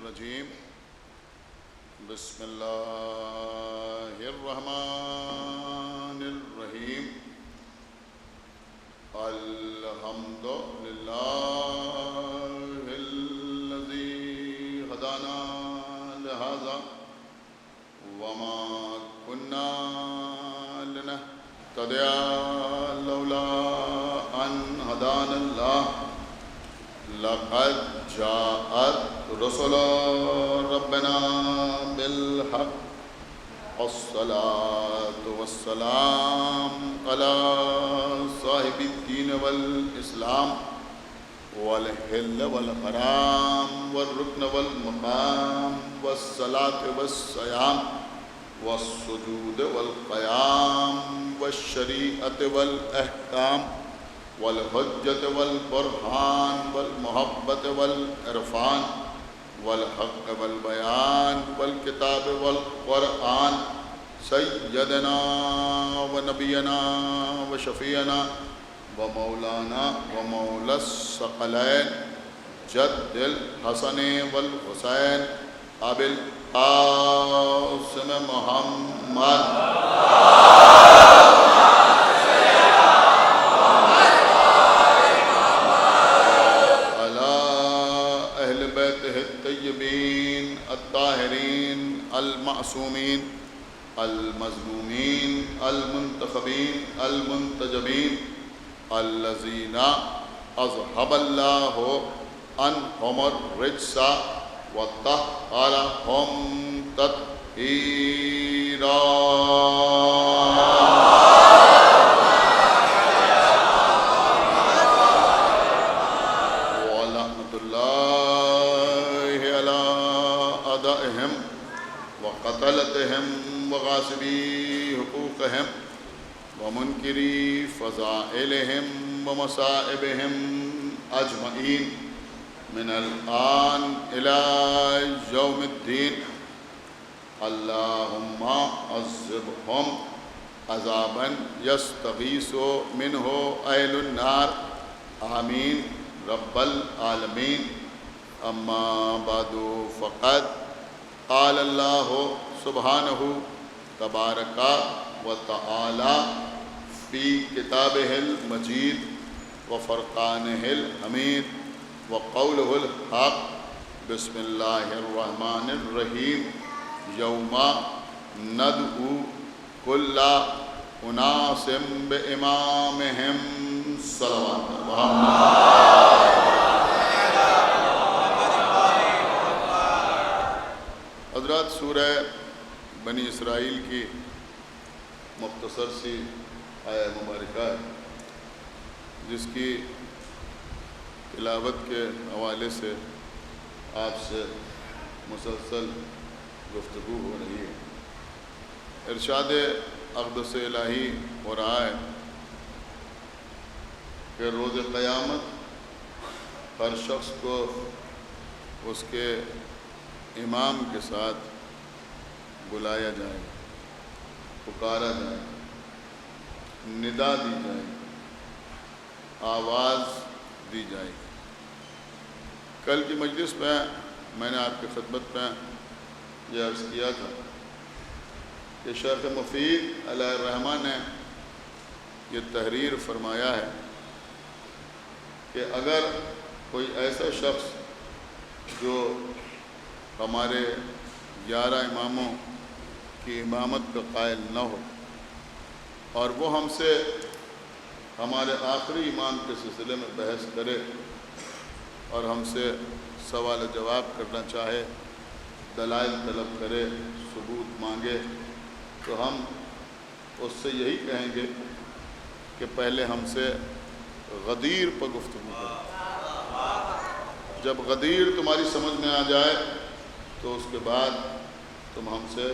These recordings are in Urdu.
الرجیم بسم اللہ الرحمن الرحیم الحمد للہ الذی ہدانا لہذا وما كنا لنهتدی لولا ان هدانا اللہ لقد جاءت رسل ربنا بالحق والصلاة والسلام على صاحب الدين والإسلام والحل والحرام والركن والمقام والصلاة والصيام والسجود والقيام والشريعة والأحكام والحجة والبرهان والمحبة والعرفان والحق والبيان والكتاب والقرآن سيدنا ونبينا وشفيعنا ومولانا ومولى الثقلين جد الحسن والحسين أبي القاسم محمد المعصومين المظلومين المنتخبين المنتجبين الذين أذهب الله عنهم الرجس وطهرهم تطهيرا ولعنة الله على أعدائهم وقتلتهم وغاصبي حقوقهم ومنكري فضائلهم ومصائبهم أجمعين من الآن إلى يوم الدين اللهم عذبهم عذابا يستغيث منه أهل النار آمين رب العالمين أما بعد فقد قال اللہ سبحانہ تبارک و تعالی فی کتابہ المجید وفرقانہ الحمید وقولہ الحق بسم اللہ الرحمن الرحیم یوم ندعو کل اناس بامامہم صلوات حضرات سورہ بنی اسرائیل کی مختصر سی آیہ مبارکہ ہے جس کی تلاوت کے حوالے سے آپ سے مسلسل گفتگو ہو رہی ہے۔ ارشاد اقدس الہی ہو رہا ہے کہ روز قیامت ہر شخص کو اس کے امام کے ساتھ بلایا جائے، پکارا جائے، ندا دی جائے، آواز دی جائے۔ کل کی مجلس میں میں نے آپ کی خدمت میں یہ عرض کیا تھا کہ شیخ مفید علیہ الرحمہ نے یہ تحریر فرمایا ہے کہ اگر کوئی ایسا شخص جو ہمارے 11 اماموں کی امامت کا قائل نہ ہو اور وہ ہم سے ہمارے آخری امام کے سلسلے میں بحث کرے اور ہم سے سوال جواب کرنا چاہے، دلائل طلب کرے، ثبوت مانگے، تو ہم اس سے یہی کہیں گے کہ پہلے ہم سے غدیر پر گفتگو کریں۔ جب غدیر تمہاری سمجھ میں آ جائے تو اس کے بعد تم ہم سے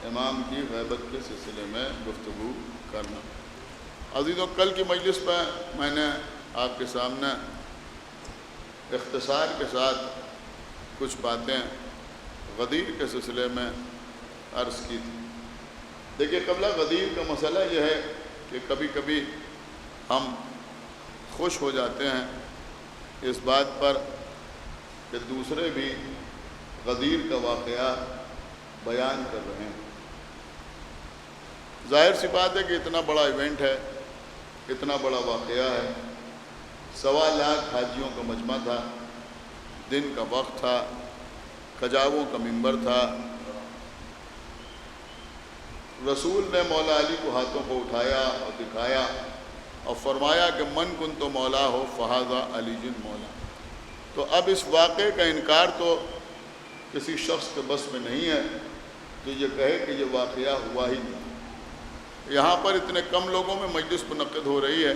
امام کی غیبت کے سلسلے میں گفتگو کرنا۔ عزیزوں، کل کی مجلس میں میں نے آپ کے سامنے اختصار کے ساتھ کچھ باتیں غدیر کے سلسلے میں عرض کی تھی۔ دیکھیے، قبلہ غدیر کا مسئلہ یہ ہے کہ کبھی کبھی ہم خوش ہو جاتے ہیں اس بات پر کہ دوسرے بھی غدیر کا واقعہ بیان کر رہے ہیں۔ ظاہر سی بات ہے کہ اتنا بڑا ایونٹ ہے، اتنا بڑا واقعہ ہے، 1.25 لاکھ حاجیوں کا مجمع تھا، دن کا وقت تھا، کجاووں کا منبر تھا، رسول نے مولا علی کو ہاتھوں کو اٹھایا اور دکھایا اور فرمایا کہ من کن تو مولا ہو فہذا علی جن مولا۔ تو اب اس واقعے کا انکار تو کسی شخص کے بس میں نہیں ہے جو یہ کہے کہ یہ واقعہ ہوا ہی نہیں۔ یہاں پر اتنے کم لوگوں میں مجلس منعقد ہو رہی ہے،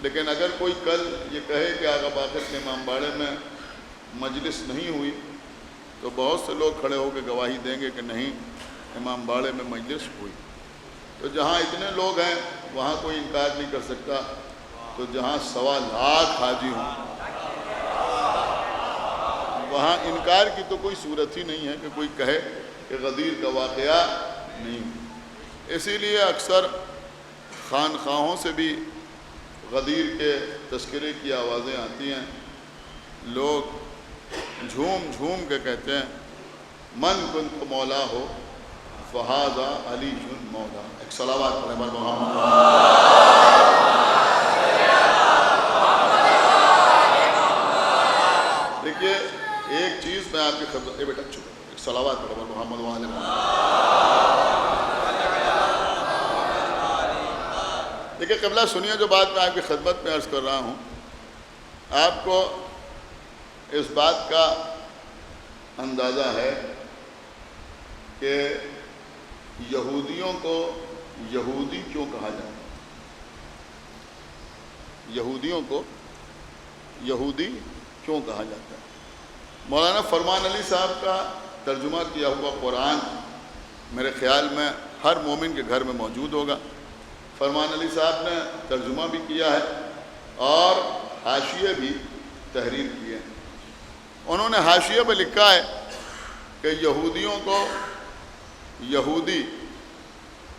لیکن اگر کوئی کل یہ کہے کہ آغا باقر کے امام باڑے میں مجلس نہیں ہوئی تو بہت سے لوگ کھڑے ہو کے گواہی دیں گے کہ نہیں، امام باڑے میں مجلس ہوئی۔ تو جہاں اتنے لوگ ہیں وہاں کوئی انکار نہیں کر سکتا، تو جہاں 1.25 لاکھ حاجی ہوں وہاں انکار کی تو کوئی صورت ہی نہیں ہے کہ کوئی کہے کہ غدیر کا واقعہ نہیں۔ اسی لیے اکثر خانخواہوں سے بھی غدیر کے تذکرے کی آوازیں آتی ہیں، لوگ جھوم جھوم کے کہتے ہیں من کنت مولا ہو فہذا علی جن مولا۔ ایک صلوات پڑھیں بر محمد۔ دیکھیے ایک چیز میں آپ کی خدمت، بیٹا چپ، ایک صلوات پڑھیں بر محمد وآل محمد۔ دیکھیے قبلہ سنیے جو بات میں آپ کی خدمت میں عرض کر رہا ہوں، آپ کو اس بات کا اندازہ ہے کہ یہودیوں کو یہودی کیوں کہا جاتا ہے؟ یہودیوں کو یہودی کیوں کہا جاتا ہے؟ مولانا فرمان علی صاحب کا ترجمہ کیا ہوا قرآن میرے خیال میں ہر مومن کے گھر میں موجود ہوگا۔ فرمان علی صاحب نے ترجمہ بھی کیا ہے اور حاشیے بھی تحریر کیے ہیں۔ انہوں نے حاشیے میں لکھا ہے کہ یہودیوں کو یہودی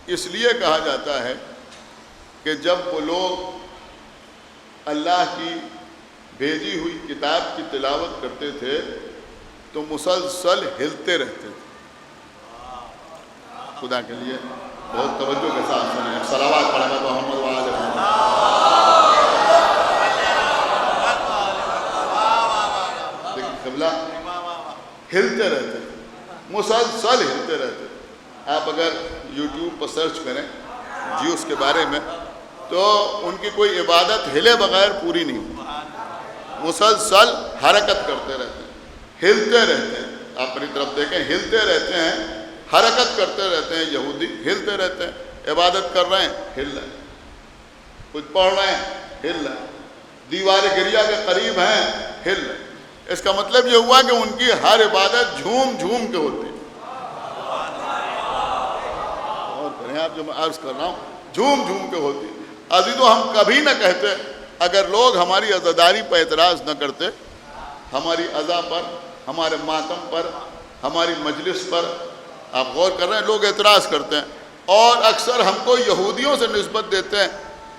اس لیے کہا جاتا ہے کہ جب وہ لوگ اللہ کی بھیجی ہوئی کتاب کی تلاوت کرتے تھے تو مسلسل ہلتے رہتے تھے۔ خدا کے لیے بہت توجہ کے ساتھ سنیں، صلوات پڑھیں محمد وآل محمد۔ دیکھیں قبلہ ہلتے رہتے تھے، مسلسل ہلتے رہتے تھے۔ آپ اگر یوٹیوب پر سرچ کریں جیوس کے بارے میں تو ان کی کوئی عبادت ہلے بغیر پوری نہیں ہوتی، مسلسل حرکت کرتے رہتے ہیں، ہلتے رہتے ہیں۔ آپ اپنی طرف دیکھیں، ہلتے رہتے ہیں، حرکت کرتے رہتے ہیں۔ یہودی ہلتے رہتے ہیں، عبادت کر رہے ہیں ہل رہے ہیں، کچھ پڑھ رہے ہیں ہل رہے ہیں، دیوار گریا کے قریب ہیں ہل رہے ہیں۔ اس کا مطلب یہ ہوا کہ ان کی ہر عبادت جھوم جھوم کے ہوتی ہے۔ اور کریں آپ جو میں عرض کر رہا ہوں، جھوم جھوم کے ہوتی ہے۔ عزیزو ہم کبھی نہ کہتے، اگر لوگ ہماری عزاداری پر اعتراض نہ کرتے، ہماری عزا پر، ہمارے ماتم پر، ہماری مجلس پر، آپ غور کر رہے ہیں لوگ اعتراض کرتے ہیں اور اکثر ہم کو یہودیوں سے نسبت دیتے ہیں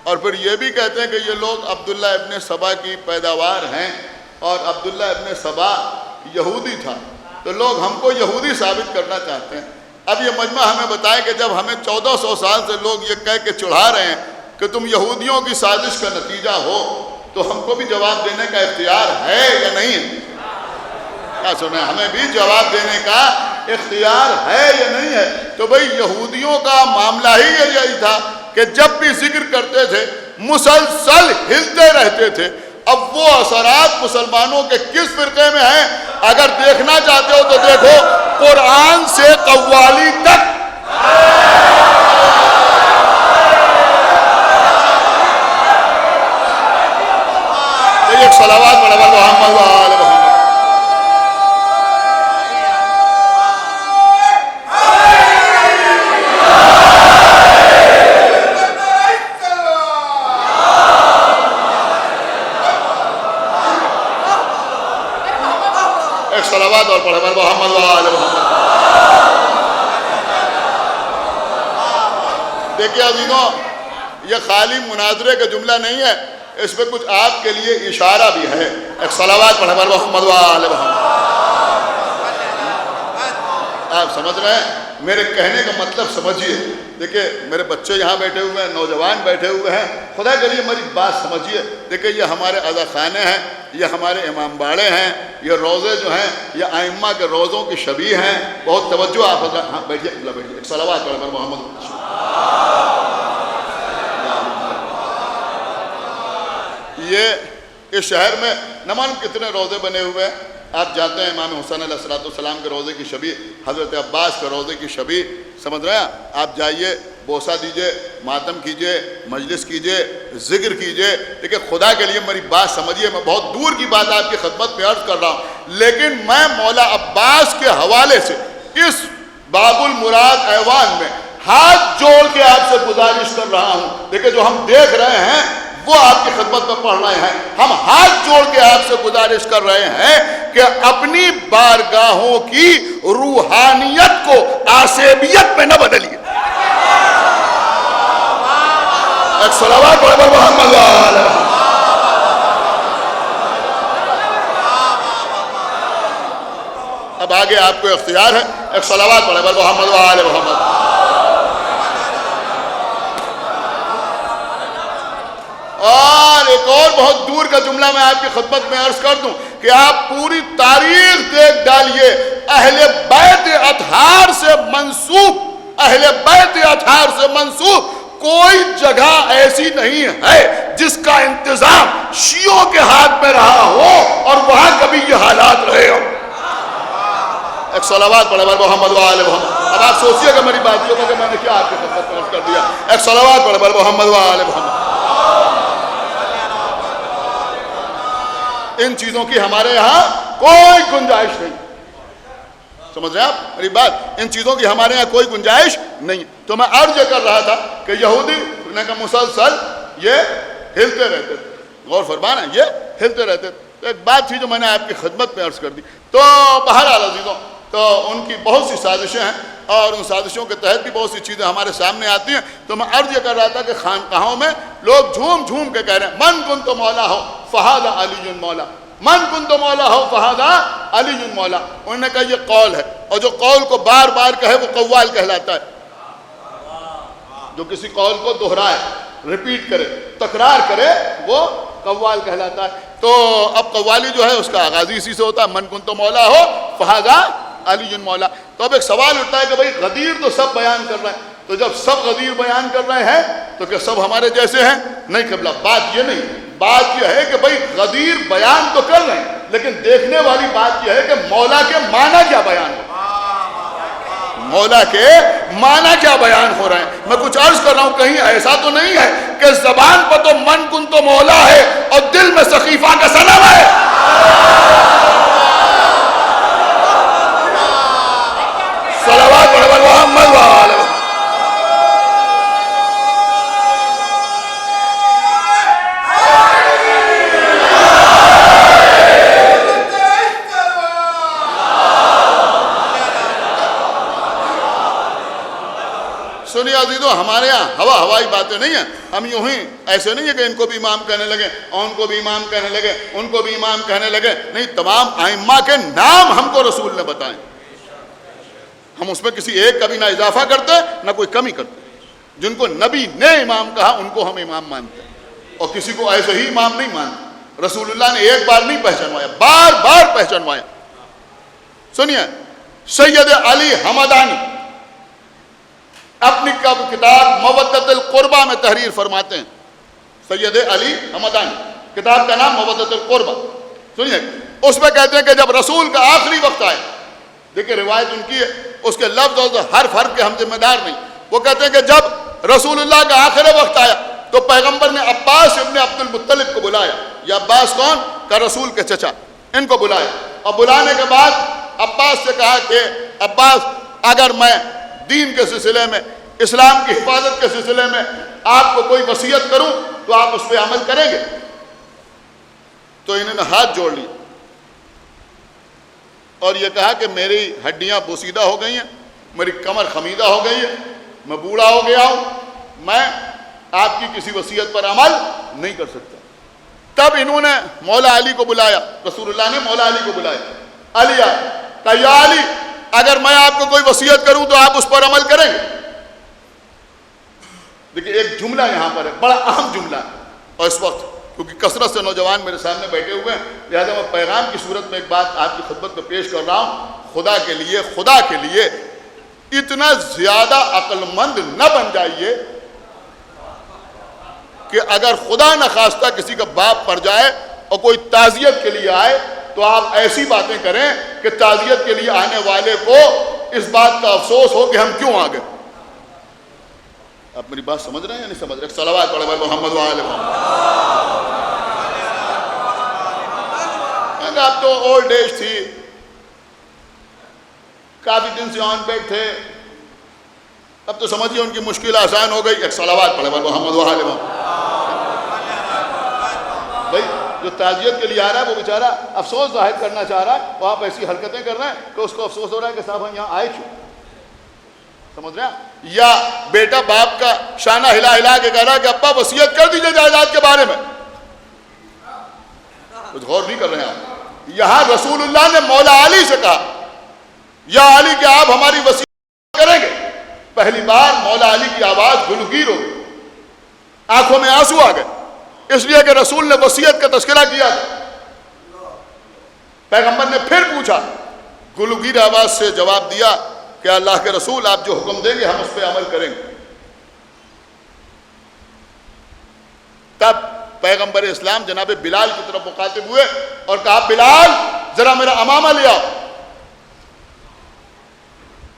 اور پھر یہ بھی کہتے ہیں کہ یہ لوگ عبداللہ ابن سبا کی پیداوار ہیں اور عبداللہ ابن سبا یہودی تھا، تو لوگ ہم کو یہودی ثابت کرنا چاہتے ہیں۔ اب یہ مجمع ہمیں بتائے کہ جب ہمیں 1400 سال سے لوگ یہ کہہ کے چڑھا رہے ہیں کہ تم یہودیوں کی سازش کا نتیجہ ہو، تو ہم کو بھی جواب دینے کا اختیار ہے یا نہیں ہے؟ کیا سنیں، ہمیں بھی جواب دینے کا اختیار ہے یا نہیں ہے؟ تو بھئی یہودیوں کا معاملہ ہی یہی تھا کہ جب بھی ذکر کرتے تھے مسلسل ہلتے رہتے تھے۔ اب وہ اثرات مسلمانوں کے کس فرقے میں ہیں؟ اگر دیکھنا چاہتے ہو تو دیکھو، قرآن سے قوالی تک ایک صلوات پڑھیں محمد وآل محمد۔ ایک صلوات اور پڑھیں محمد وآل محمد۔ دیکھیے عزیزوں، یہ خالی مناظرے کا جملہ نہیں ہے، اس میں کچھ آپ کے لیے اشارہ بھی ہے۔ ایک صلوات پڑھیں محمد وآل محمد۔ آپ سمجھ رہے ہیں؟ میرے کہنے کا مطلب سمجھیے. دیکھیے میرے بچے یہاں بیٹھے ہوئے ہیں, نوجوان بیٹھے ہوئے ہیں, خدا کے لیے میری بات سمجھیے. دیکھیے یہ ہمارے عزا خانے ہیں, یہ ہمارے امام باڑے ہیں, یہ روزے جو ہیں یہ ائمہ کے روزوں کی شبیہ ہیں. بہت توجہ آپ حضرات. ہاں بیٹھیے, بیٹھیے, ایک صلوات پڑھ پر محمد. یہ اس شہر میں نہ معلوم کتنے روزے بنے ہوئے ہیں. آپ جانتے ہیں امام حسین علیہ السلام کے روزے کی شبیہ, حضرت عباس کے روزے کی شبیہ, سمجھ رہے ہیں؟ آپ جائیے, بوسہ دیجئے, ماتم کیجئے, مجلس کیجئے, ذکر کیجئے. دیکھیں خدا کے لیے میری بات سمجھیے, میں بہت دور کی بات آپ کی خدمت میں عرض کر رہا ہوں, لیکن میں مولا عباس کے حوالے سے اس باب المراد ایوان میں ہاتھ جوڑ کے آپ سے گزارش کر رہا ہوں. دیکھیں جو ہم دیکھ رہے ہیں وہ آپ کی خدمت میں پڑھ رہے ہیں. ہم ہاتھ جوڑ کے آپ سے گزارش کر رہے ہیں کہ اپنی بارگاہوں کی روحانیت کو عصبیت میں نہ بدلیے. ایک صلوات پڑھ پر محمد وآلہ. اب آگے آپ کو اختیار ہے. ایک صلوات پڑھ پر محمد وآلہ محمد. اور ایک اور بہت دور کا جملہ میں آپ کی خدمت میں عرض کر دوں کہ آپ پوری تاریخ دیکھ ڈالیے, اہل بیت اطہار سے منسوب, اہل بیت اطہار سے منسوب کوئی جگہ ایسی نہیں ہے جس کا انتظام شیعوں کے ہاتھ میں رہا ہو اور وہاں کبھی یہ حالات رہے ہو. ایک صلوات پڑھے بر محمد وآلہ محمد. اب آپ سوچئے کہ میری باتوں میں کہ میں نے کیا آپ کی خدمت میں عرض کر دیا. ایک صلوات پڑھے بر محمد وآلہ محمد. ان چیزوں کی ہمارے یہاں کوئی گنجائش نہیں. سمجھ رہے ہیں آپ میری بات؟ ان چیزوں کی ہمارے یہاں کوئی گنجائش نہیں. تو میں عرض یہ کر رہا تھا کہ یہودی نے کا مسلسل یہ ہلتے رہتے تھے. غور فرمانا, یہ ہلتے رہتے تھے. ایک بات تھی جو میں نے آپ کی خدمت میں عرض کر دی. تو بہرحال عزیزوں, تو ان کی بہت سی سازشیں ہیں اور ان سازشوں کے تحت بھی بہت سی چیزیں ہمارے سامنے آتی ہیں. تو میں عرض یہ کر رہا تھا کہ خانقاہوں میں لوگ جھوم جھوم کے کہہ رہے ہیں من کنت مولا ہو فہذا علی مولا, من کنت مولا ہو فہذا علی مولا. انہوں نے کہا یہ قول ہے, اور جو قول کو بار بار کہے وہ قوال کہلاتا ہے. جو کسی قول کو دہرائے, ریپیٹ کرے, تکرار کرے, وہ قوال کہلاتا ہے. تو اب قوالی جو ہے اس کا آغاز اسی سے ہوتا ہے, من کنت مولا ہو فہذا علی مولا. تو اب ایک سوال اٹھتا ہے کہ بھئی غدیر تو سب بیان کر رہے ہیں, تو جب سب غدیر بیان کر رہے ہیں تو کیا سب ہمارے جیسے ہیں؟ نہیں قبلہ, بات یہ نہیں. بات یہ ہے کہ بھئی غدیر بیان تو کر رہے ہیں, لیکن دیکھنے والی بات یہ ہے کہ مولا کے معنی کیا بیان ہو, مولا کے معنی کیا بیان ہو رہے ہیں. میں کچھ عرض کر رہا ہوں, کہیں ایسا تو نہیں ہے کہ زبان پر تو من کن تو مولا ہے اور دل میں سقیفہ کا صنم ہے. صلوات پڑھ پر محمد وآلہ. سنیے عزیزوں, ہمارے یہاں ہوائی باتیں نہیں ہیں. ہم یوں ہی ایسے نہیں ہے کہ ان کو بھی امام کہنے لگے اور ان کو بھی امام کہنے لگے, ان کو بھی امام کہنے لگے. نہیں, تمام ائمہ کے نام ہم کو رسول نے بتائیں. ہم اس میں کسی ایک کا بھی نہ اضافہ کرتے نہ کوئی کمی کرتے. جن کو نبی نے امام کہا ان کو ہم امام مانتے ہیں, اور کسی کو ایسے ہی امام نہیں مانتے. رسول اللہ نے ایک بار نہیں پہچانوایا, بار بار پہچانوایا. سنیے, سید علی حمدانی اپنی کتاب مودت القربہ میں تحریر فرماتے ہیں. سید علی حمدانی, کتاب کا نام مودت القربہ. سنیے, اس میں کہتے ہیں کہ جب رسول کا آخری وقت آئے, دیکھیں روایت ان کی ہے, اس کے لفظ اور حرف کے ہم ذمہ دار نہیں. وہ کہتے ہیں کہ جب رسول اللہ کا آخری وقت آیا تو پیغمبر نے عباس ابن عبد المطلب کو بلایا. یہ عباس کون؟ کہ رسول کے چچا. ان کو بلایا, اور بلانے کے بعد عباس سے کہا کہ عباس, اگر میں دین کے سلسلے میں, اسلام کی حفاظت کے سلسلے میں آپ کو کوئی وصیت کروں تو آپ اس پہ عمل کریں گے؟ تو انہوں نے ہاتھ جوڑ لی اور یہ کہا کہ میری ہڈیاں بوسیدہ ہو گئی ہیں, میری کمر خمیدہ ہو گئی ہے, میں بوڑھا ہو گیا ہوں, میں آپ کی کسی وصیت پر عمل نہیں کر سکتا. تب انہوں نے مولا علی کو بلایا, رسول اللہ نے مولا علی کو بلایا. علی یا علی, اگر میں آپ کو کوئی وصیت کروں تو آپ اس پر عمل کریں گے؟ دیکھیں ایک جملہ یہاں پر ہے، بڑا اہم جملہ ہے، اور اس وقت کیونکہ کثرت سے نوجوان میرے سامنے بیٹھے ہوئے ہیں، لہذا میں پیغام کی صورت میں ایک بات آپ کی خدمت میں پیش کر رہا ہوں. خدا کے لیے اتنا زیادہ عقل مند نہ بن جائیے کہ اگر خدا نخواستہ کسی کا باپ پڑ جائے اور کوئی تعزیت کے لیے آئے تو آپ ایسی باتیں کریں کہ تعزیت کے لیے آنے والے کو اس بات کا افسوس ہو کہ ہم کیوں آ گئے. آپ میری بات سمجھ رہے ہیں یا نہیں سمجھ رہے؟ صلوات پڑھے بھائی محمد وآل محمد. اب تو اولڈ ایج تھی، کافی دن سے آن بیڈ تھے، اب تو سمجھیے ان کی مشکل آسان ہو گئی. ایک صلوات پڑھے بھائی محمد وآل محمد. بھائی جو تعزیت کے لیے آ رہا ہے وہ بیچارہ افسوس ظاہر کرنا چاہ رہا ہے، وہ آپ ایسی حرکتیں کر رہے ہیں کہ اس کو افسوس ہو رہا ہے کہ صاحب ہم یہاں آئے کیوں. سمجھ رہے ہیں؟ یا بیٹا باپ کا شانہ ہلا ہلا کے کہہ رہا ہے کہ ابا وصیت کر دیجئے جائیداد کے بارے میں. کچھ غور نہیں کر رہے ہیں آپ. یہاں رسول اللہ نے مولا علی سے کہا یا علی کہ آپ ہماری وصیت کریں گے. پہلی بار مولا علی کی آواز گلگیر ہو گئی، آنکھوں میں آنسو آ گئے، اس لیے کہ رسول نے وصیت کا تذکرہ کیا تھا. پیغمبر نے پھر پوچھا، گلگیر آواز سے جواب دیا کہ اللہ کے رسول آپ جو حکم دیں گے ہم اس پہ عمل کریں گے. تب پیغمبر اسلام جناب بلال کی طرف مخاطب ہوئے اور کہا بلال ذرا میرا امامہ لے آؤ.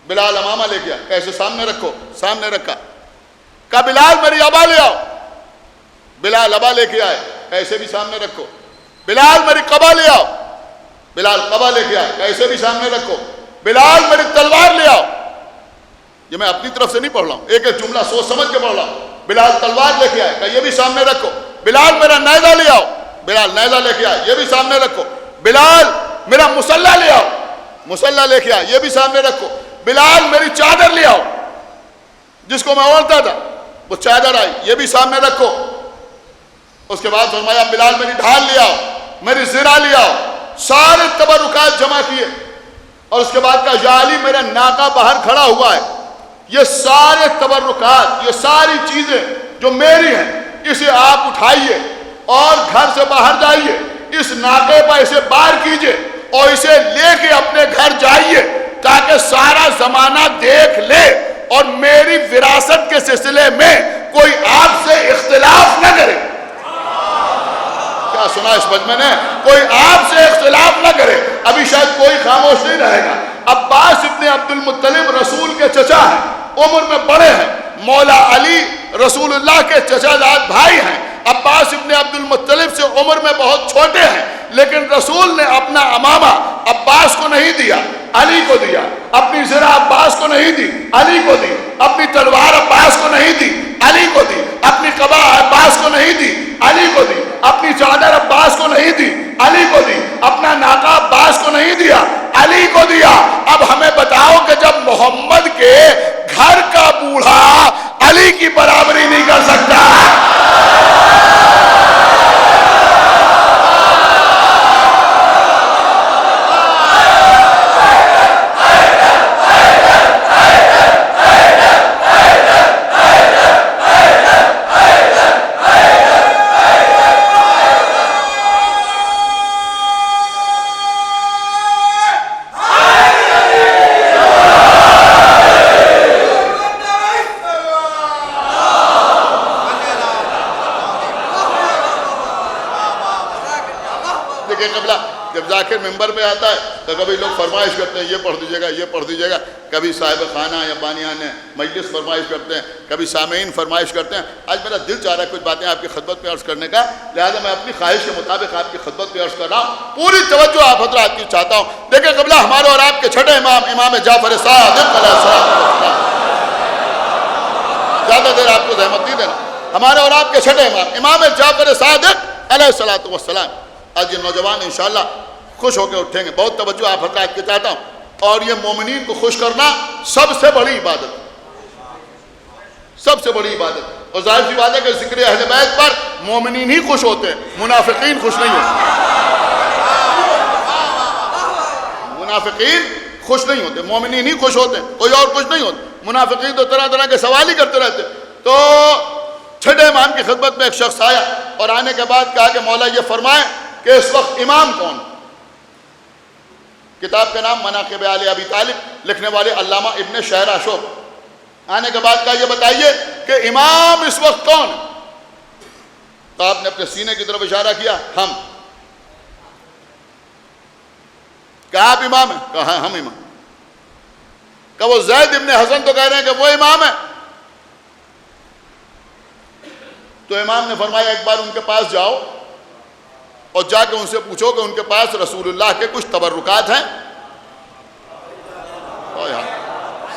بلال امامہ لے گیا، کیسے سامنے رکھو، سامنے رکھا. کہا بلال میری ابا لے آؤ. بلال ابا لے کے آئے، ایسے بھی سامنے رکھو. بلال میری قبا لے آؤ. بلال قبا لے کے آئے، ایسے بھی سامنے رکھو. بلال میری تلوار لے آؤ. یہ میں اپنی طرف سے نہیں پڑھ رہا ہوں، ایک ایک جملہ سوچ سمجھ کے پڑھ رہا ہوں. بلال تلوار لے کے آئے، کہ یہ بھی سامنے رکھو. بلال میرا نیزہ لے آؤ. بلال نیزہ لے کے آئے، یہ بھی سامنے رکھو. بلال میرا مسلح لے آؤ. مسلح لے کے آئے، یہ بھی سامنے رکھو. بلال میری چادر لے آؤ، جس کو میں اوڑھتا تھا وہ چادر آئی، یہ بھی سامنے رکھو. اس کے بعد فرمایا بلال میری ڈھال لے آؤ، میری زرہ لے آؤ. سارے تبرکات جمع کیے اور اس کے بعد کہا یا علی میرا ناکا باہر کھڑا ہوا ہے، یہ سارے تبرکات، یہ ساری چیزیں جو میری ہیں اسے آپ اٹھائیے اور گھر سے باہر جائیے، اس ناکے پر اسے باہر کیجئے اور اسے لے کے اپنے گھر جائیے تاکہ سارا زمانہ دیکھ لے اور میری وراثت کے سلسلے میں کوئی آپ سے اختلاف نہ کرے. کیا سنا اس مجمع نے؟ کوئی آپ سے اختلاف نہ کرے. ابھی شاید کوئی خاموش نہیں رہے گا. عباس ابن عبد المطلب رسول کے چچا ہیں، عمر میں بڑے ہیں. مولا علی رسول اللہ کے چچا زاد بھائی ہیں. عباس ابن عبد المطلب سے عمر میں بہت چھوٹے ہیں، لیکن رسول نے اپنا امامہ عباس کو نہیں دیا، علی کو دیا. اپنی زرہ عباس کو نہیں دی، علی کو دی. اپنی تلوار عباس کو نہیں دی، علی کو دی. اپنی قبا عباس کو نہیں دی، علی کو دی. اپنی چادر عباس کو نہیں دی، علی کو دی. اپنا ناقہ عباس کو نہیں دیا، علی کو دیا. اب ہمیں بتاؤ کہ جب محمد کے گھر کا بوڑھا علی کی برابری نہیں کر سکتا، ممبر پہ آتا ہے تو کبھی لوگ فرمائش کرتے ہیں یہ پڑھ دیجیے گا، یہ پڑھ دیجیے گا. کبھی صاحب خانہ یا بانیان مجلس فرمائش کرتے ہیں، کبھی سامعین فرمائش کرتے ہیں. آج میرا دل چاہ رہا ہے کچھ باتیں آپ کی خدمت میں عرض کرنے کا، لہذا میں اپنی خواہش کے مطابق آپ کی خدمت میں عرض کر رہا ہوں. پوری توجہ آپ حضرات کی چاہتا ہوں. دیکھیں قبلہ ہمارے اور آپ کے چھٹے امام امام جعفر صادق علیہ السلام، زیادہ دیر آپ کو زحمت نہیں دینا. ہمارے اور آپ کے چھٹے امام امام جعفر صادق علیہ السلام. آج یہ نوجوان انشاءاللہ خوش ہو کے اٹھیں گے. بہت توجہ آپ حضرات کی چاہتا ہوں. اور یہ مومنین کو خوش کرنا سب سے بڑی عبادت، سب سے بڑی عبادت. اور ظاہر سی بات ہے کہ ذکر اہل بیت پر مومنین ہی خوش ہوتے ہیں، منافقین خوش نہیں ہوتے. منافقین خوش نہیں ہوتے، مومنین ہی خوش ہوتے ہیں، کوئی اور خوش نہیں ہوتے، منافقین تو طرح طرح کے سوال ہی کرتے رہتے۔ تو چھٹے امام کی خدمت میں ایک شخص آیا اور آنے کے بعد کہا کہ مولا یہ فرمائیں کہ اس وقت امام کون؟ کتاب کا نام مناقب آل ابی طالب، لکھنے والے علامہ ابن شہر اشوب۔ آنے کے بعد کہا یہ بتائیے کہ امام اس وقت کون؟ تو آپ نے اپنے سینے کی طرف اشارہ کیا، ہم۔ کہا آپ امام ہیں؟ کہا ہاں ہم امام۔ کہ وہ زید ابن حسن تو کہہ رہے ہیں کہ وہ امام ہے۔ تو امام نے فرمایا ایک بار ان کے پاس جاؤ اور جا کے ان سے پوچھو کہ ان کے پاس رسول اللہ کے کچھ تبرکات ہیں۔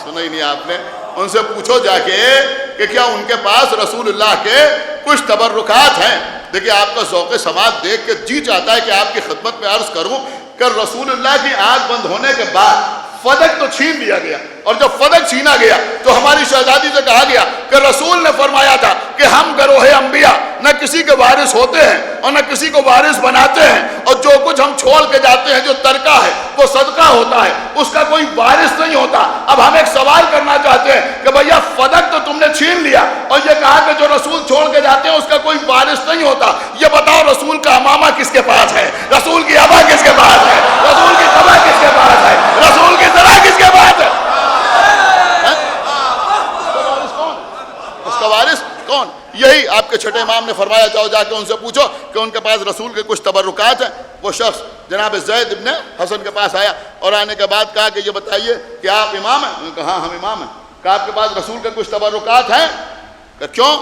سنا ہی نہیں آپ نے؟ ان سے پوچھو جا کے کہ کیا ان کے پاس رسول اللہ کے کچھ تبرکات ہیں۔ دیکھیں آپ کا ذوق سماعت دیکھ کے جی چاہتا ہے کہ آپ کی خدمت میں عرض کروں کہ رسول اللہ کی آنکھ بند ہونے کے بعد فدق تو چھین لیا گیا، اور جب فدق چھینا گیا تو ہماری شہزادی سے کہا گیا کہ رسول نے فرمایا تھا کہ ہم گروہ انبیاء نہ کسی کے وارث ہوتے ہیں اور نہ کسی کو وارث بناتے ہیں، اور جو کچھ ہم چھوڑ کے جاتے ہیں جو ترکہ ہے وہ صدقہ ہوتا ہے، اس کا کوئی وارث نہیں ہوتا۔ اب ہم ایک سوال کرنا چاہتے ہیں کہ بھیا فدق تو تم نے چھین لیا اور یہ کہا کہ جو رسول چھوڑ کے جاتے ہیں اس کا کوئی وارث نہیں ہوتا، یہ بتاؤ رسول کا امامہ کس کے پاس ہے؟ رسول کی ابا کس کے پاس ہے؟ رسول کی قبا کس کے پاس ہے؟ رسول کی ذرا کس کے پاس ہے؟ اس کا وارث کون؟ یہی آپ کے چھٹے امام نے فرمایا جاؤ جا کے ان سے پوچھو کہ ان کے پاس رسول کے کچھ تبرکات ہیں۔ وہ شخص جناب زید ابن حسن کے پاس آیا اور آنے کے بعد کہا کہ یہ بتائیے کہ آپ امام ہیں؟ انہوں نے کہا ہاں ہم امام ہیں۔ کہا آپ کے پاس رسول کے کچھ تبرکات ہیں؟ کہ کیوں؟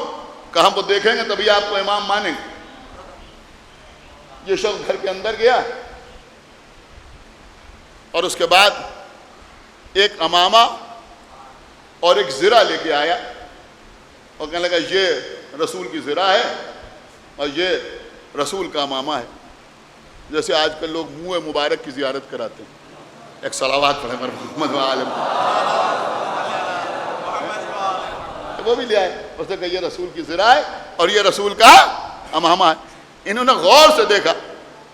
کہا ہم وہ دیکھیں گے تبھی آپ کو امام مانیں گے۔ یہ شخص گھر کے اندر گیا اور اس کے بعد ایک امامہ اور ایک زرہ لے کے آیا اور کہنے لگا یہ رسول کی زرہ ہے اور یہ رسول کا امامہ ہے۔ جیسے آج کل لوگ منہ مبارک کی زیارت کراتے ہیں، ایک صلوات پڑھیں محمد وعالم، وہ بھی لے آئے، اس نے کہا یہ رسول کی زرہ ہے اور یہ رسول کا امامہ ہے۔ انہوں نے غور سے دیکھا،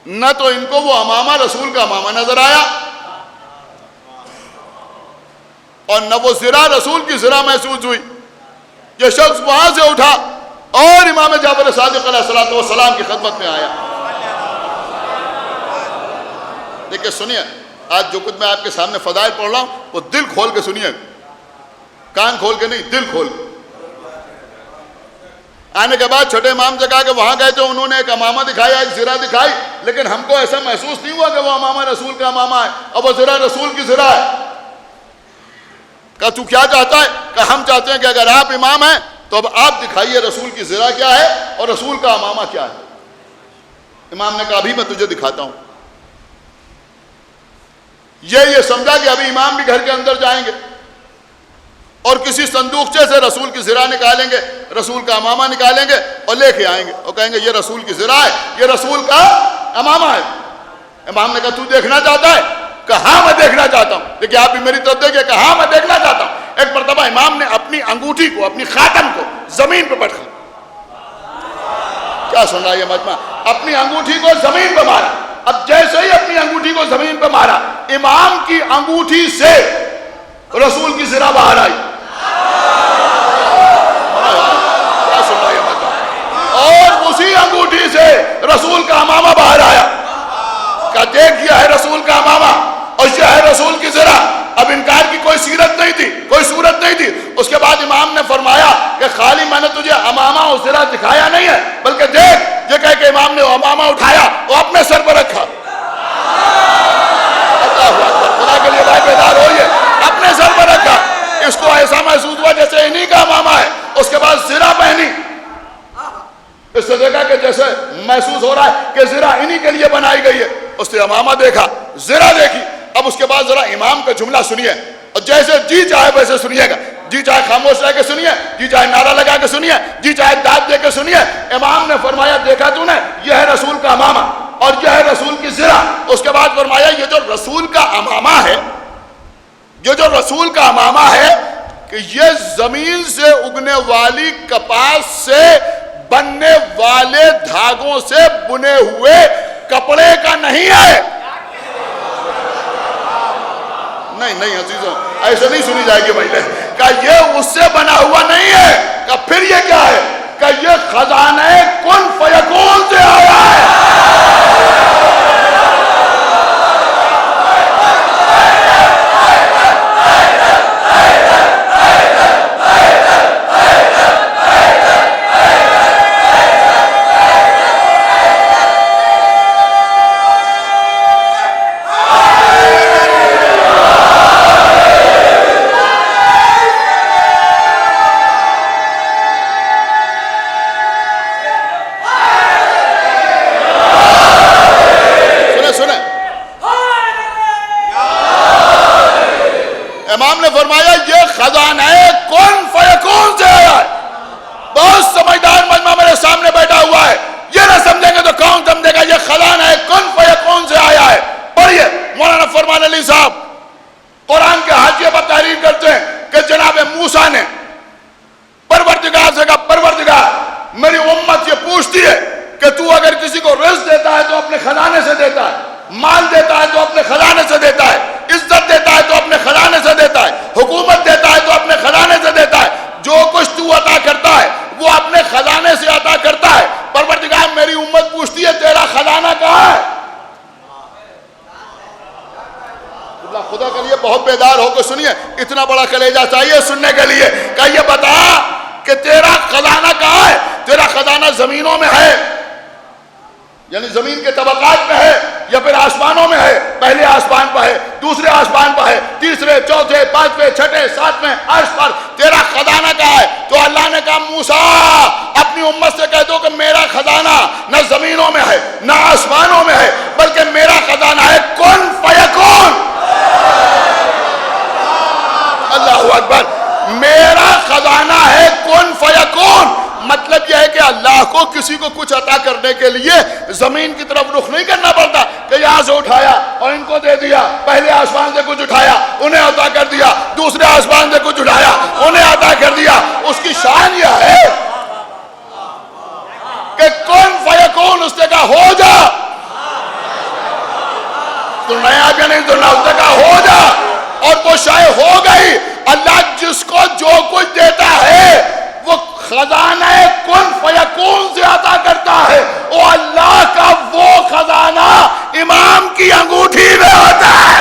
نہ تو ان کو وہ امامہ رسول کا امامہ نظر آیا اور نہ وہ زرہ رسول کی زرہ محسوس ہوئی۔ یہ شخص وہاں سے اٹھا اور امام جعفر صادق علیہ السلام کی خدمت میں آیا۔ دیکھیں سنیے، آج جو کچھ میں آپ کے سامنے فضائل پڑھ رہا ہوں وہ دل کھول کے سنیے، کان کھول کے نہیں، دل کھول کے۔ آنے کے بعد چھٹے امام سے کہا کہ وہاں گئے تو انہوں نے ایک امامہ دکھایا، ایک زرہ دکھائی، لیکن ہم کو ایسا محسوس نہیں ہوا کہ وہ امامہ رسول کا امامہ ہے اور وہ زرہ رسول کی زرہ ہے۔ کہا تو کیا چاہتا ہے؟ کہ ہم چاہتے ہیں کہ اگر آپ امام ہیں تو اب آپ دکھائیے رسول کی زرہ کیا ہے اور رسول کا امامہ کیا ہے۔ امام نے کہا ابھی میں تجھے دکھاتا ہوں۔ یہ سمجھا کہ ابھی امام بھی گھر کے اندر جائیں گے اور کسی صندوقچے سے رسول کی زرہ نکالیں گے، رسول کا امامہ نکالیں گے اور لے کے آئیں گے اور کہیں گے یہ رسول کی زرہ ہے، یہ رسول کا امامہ ہے۔ امام نے کہا تو دیکھنا چاہتا ہے؟ کہا ہاں میں دیکھنا چاہتا ہوں۔ دیکھیں آپ بھی میری طرف دیکھیں، کہا ہاں میں دیکھنا چاہتا ہوں۔ ایک مرتبہ امام نے اپنی انگوٹھی کو، اپنی خاتم کو زمین پہ پٹکا۔ کیا سن رہا ہے یہ مجمع؟ اپنی انگوٹھی کو زمین پہ مارا۔ اب جیسے ہی اپنی انگوٹھی کو زمین پہ مارا، امام کی انگوٹھی سے رسول کی زرہ باہر آئی۔ کیا سن رہا ہے یہ مجمع؟ اور اسی انگوٹھی سے رسول کا امامہ باہر آیا۔ کہا دیکھ یہ ہے رسول کا امامہ اور یہ ہے رسول کی زرہ۔ اب انکار کی کوئی سیرت نہیں تھی، کوئی صورت نہیں تھی۔ اس کے بعد امام نے فرمایا کہ خالی میں نے تجھے امامہ اور زرہ دکھایا نہیں ہے، بلکہ دیکھ، یہ کہہ کہ امام نے امامہ اٹھایا اور اپنے سر پر رکھا۔ اللہ اکبر، خدا کے لیے بھائی بیدار ہوئیے، اپنے سر پر رکھا۔ اس کو ایسا محسوس ہوا جیسے انہی کا امامہ ہے۔ اس کے بعد زرہ پہنی، اس سے دیکھا کہ جیسے محسوس ہو رہا ہے کہ زرہ انہی کے لیے بنائی گئی ہے۔ اس نے امامہ دیکھا، زرہ دیکھی۔ اب اس کے بعد ذرا امام کا جملہ سنیے اور جیسے جی چاہے ویسے سنیے گا، جی چاہے خاموش رہ کے سنیے، جی چاہے نعرہ لگا کے سنیے، جی چاہے داد دے کے سنیے۔ امام نے فرمایا دیکھا تو نے، یہ ہے رسول کا امامہ اور یہ ہے رسول کی زرہ۔ اس کے بعد فرمایا یہ جو رسول کا امامہ ہے، یہ جو رسول کا امامہ ہے کہ یہ زمین سے اگنے والی کپاس سے بننے والے دھاگوں سے بنے ہوئے کپڑے کا نہیں ہے۔ نہ نہیں عزیزوں، ایسے نہیں سنی جائے گی بھائی نے کہا یہ اس سے بنا ہوا نہیں ہے، کہا پھر یہ کیا ہے؟ کہ یہ خزانہ کن فیکون سے آیا ہے۔ امام نے فرمایا یہ خزانہ کن فیکون سے آیا ہے۔ بہت سمجھدار مجمع میرے سامنے بیٹھا ہوا ہے، یہ نہ سمجھیں گے تو کون سمجھے گا یہ خزانہ کن فیکون سے آیا ہے۔ پڑھیے مولانا فرمان علی صاحب قرآن کے حاشیے پر تحریر کرتے ہیں کہ جناب موسیٰ نے پروردگار سے کہا پروردگار میری امت یہ پوچھتی ہے کہ تو اگر کسی کو رزق دیتا ہے تو اپنے خزانے سے دیتا ہے، مال دیتا ہے تو اپنے خزانے سے دیتا ہے، عزت دیتا ہے تو اپنے خزانے سے دیتا ہے، حکومت دیتا ہے تو اپنے خزانے سے دیتا ہے، جو کچھ تو عطا کرتا ہے وہ اپنے خزانے سے عطا کرتا ہے۔ پروردگار میری امت پوچھتی ہے تیرا خزانہ کہاں ہے؟ اللہ خدا کے لیے بہت بیدار ہو کے سنیے، اتنا بڑا کلیجہ چاہیے سننے کے لیے کہ یہ بتا کہ تیرا خزانہ کہاں ہے؟ تیرا خزانہ زمینوں میں ہے، یعنی زمین کے طبقات میں ہے، یا پھر آسمانوں میں ہے؟ پہلے آسمان پہ ہے، دوسرے آسمان پہ ہے، تیسرے چوتھے پانچویں چھٹے ساتویں عرش پر، تیرا خزانہ کہاں ہے؟ تو اللہ نے کہا موسیٰ اپنی امت سے کہہ دو کہ میرا خزانہ نہ زمینوں میں ہے نہ آسمانوں میں ہے، بلکہ میرا خزانہ ہے کن فیکون۔ اللہ اکبر، میرا خزانہ ہے کن فیکون۔ مطلب یہ ہے کہ اللہ کو کسی کو کچھ عطا کرنے کے لیے زمین کی طرف رخ نہیں کرنا پڑتا کہ یہاں سے اٹھایا اور ان کو دے دیا، پہلے آسمان سے کچھ اٹھایا انہیں عطا کر دیا، دوسرے آسمان سے کچھ اٹھایا انہیں عطا کر دیا۔ اس کی شان یہ ہے کہ کن فیکون، اس نے کہا ہو جا، سننا ہے آپ یا نہیں سننا؟ اس نے کہا ہو جا اور وہ شے ہو گئی۔ اللہ جس کو جو کچھ دیتا ہے وہ خزانہ کن فیکون سے عطا کرتا ہے، وہ اللہ کا وہ خزانہ امام کی انگوٹھی میں ہوتا ہے۔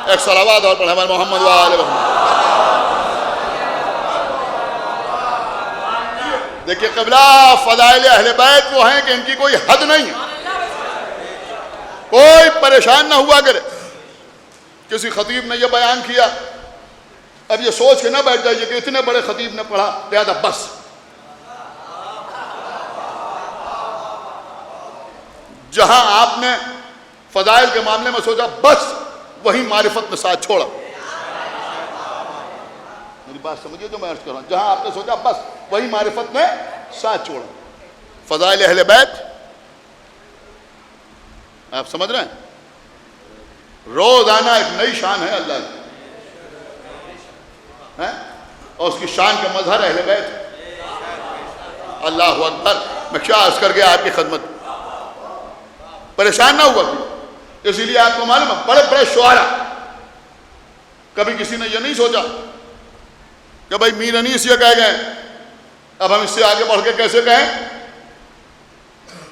ایک صلوات اور پڑھیں ہمارے محمد وآلہ محمد۔ دیکھیے قبلہ فضائل اہل بیت وہ ہیں کہ ان کی کوئی حد نہیں ہے، کوئی پریشان نہ ہوا کرے۔ کسی خطیب نے یہ بیان کیا، اب یہ سوچ کے نہ بیٹھ جائیے کہ اتنے بڑے خطیب نے پڑھا لہذا بس۔ جہاں آپ نے فضائل کے معاملے میں سوچا بس وہی معرفت میں ساتھ چھوڑا۔ میری بات سمجھیے جو میں عرض کر رہا ہوں، جہاں آپ نے سوچا بس وہی معرفت میں ساتھ چھوڑا۔ فضائل اہل بیت آپ سمجھ رہے ہیں، روزانہ ایک نئی شان ہے اللہ کی، اور اس کی شان کا مظہر اہل بیت۔ اللہ اکبر، میں کیا عرض کر گیا آپ کی خدمت، پریشان نہ ہوا کہ اسی لیے آپ کو معلوم ہے بڑے بڑے شعراء، کبھی کسی نے یہ نہیں سوچا کہ بھائی میر انیس یہ کہہ گئے اب ہم اس سے آگے بڑھ کے کیسے کہیں۔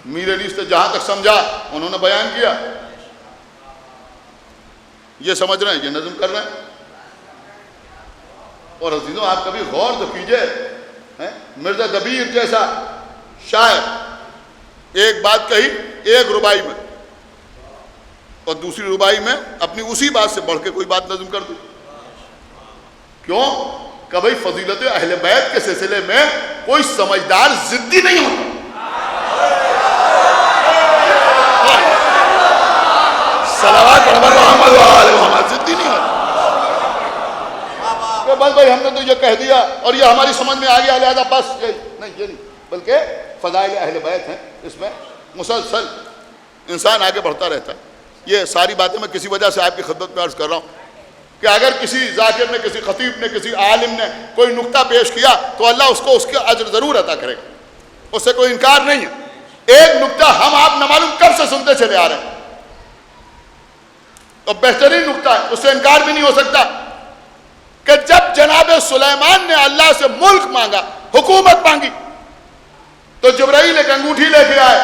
میر انیس نے جہاں تک سمجھا انہوں نے بیان کیا، یہ سمجھ رہے ہیں یہ نظم کر رہے ہیں۔ اور عزیزوں آپ کبھی غور تو کیجئے، مرزا دبیر جیسا شاعر ایک بات کہی ایک ربائی میں اور دوسری ربائی میں اپنی اسی بات سے بڑھ کے کوئی بات نظم کر دی۔ کیوں کہ بھائی فضیلت اہل بیت کے سلسلے میں کوئی سمجھدار ضدی نہیں ہوتا۔ صلوات محمد وآل محمد، ضدی نہیں ہوتا کہ بس بھائی ہم نے تو یہ کہہ دیا اور یہ ہماری سمجھ میں آ گیا لہذا بس نہیں، یہ نہیں، بلکہ فضائل اہل بیت ہیں، اس میں مسلسل انسان آگے بڑھتا رہتا ہے. یہ ساری باتیں میں کسی وجہ سے آپ کی خدمت میں عرض کر رہا ہوں کہ اگر کسی ذاکر نے، کسی خطیب نے، کسی عالم نے کوئی نقطہ پیش کیا تو اللہ اس کو اس کے اجر ضرور عطا کرے گا، اس سے کوئی انکار نہیں ہے. ایک نقطہ ہم آپ نہ معلوم کب سے سنتے چلے آ رہے ہیں اور بہترین نقطہ ہے، اس سے انکار بھی نہیں ہو سکتا کہ جب جناب سلیمان نے اللہ سے ملک مانگا، حکومت مانگی، تو جبرائیل ایک انگوٹھی لے کے آئے.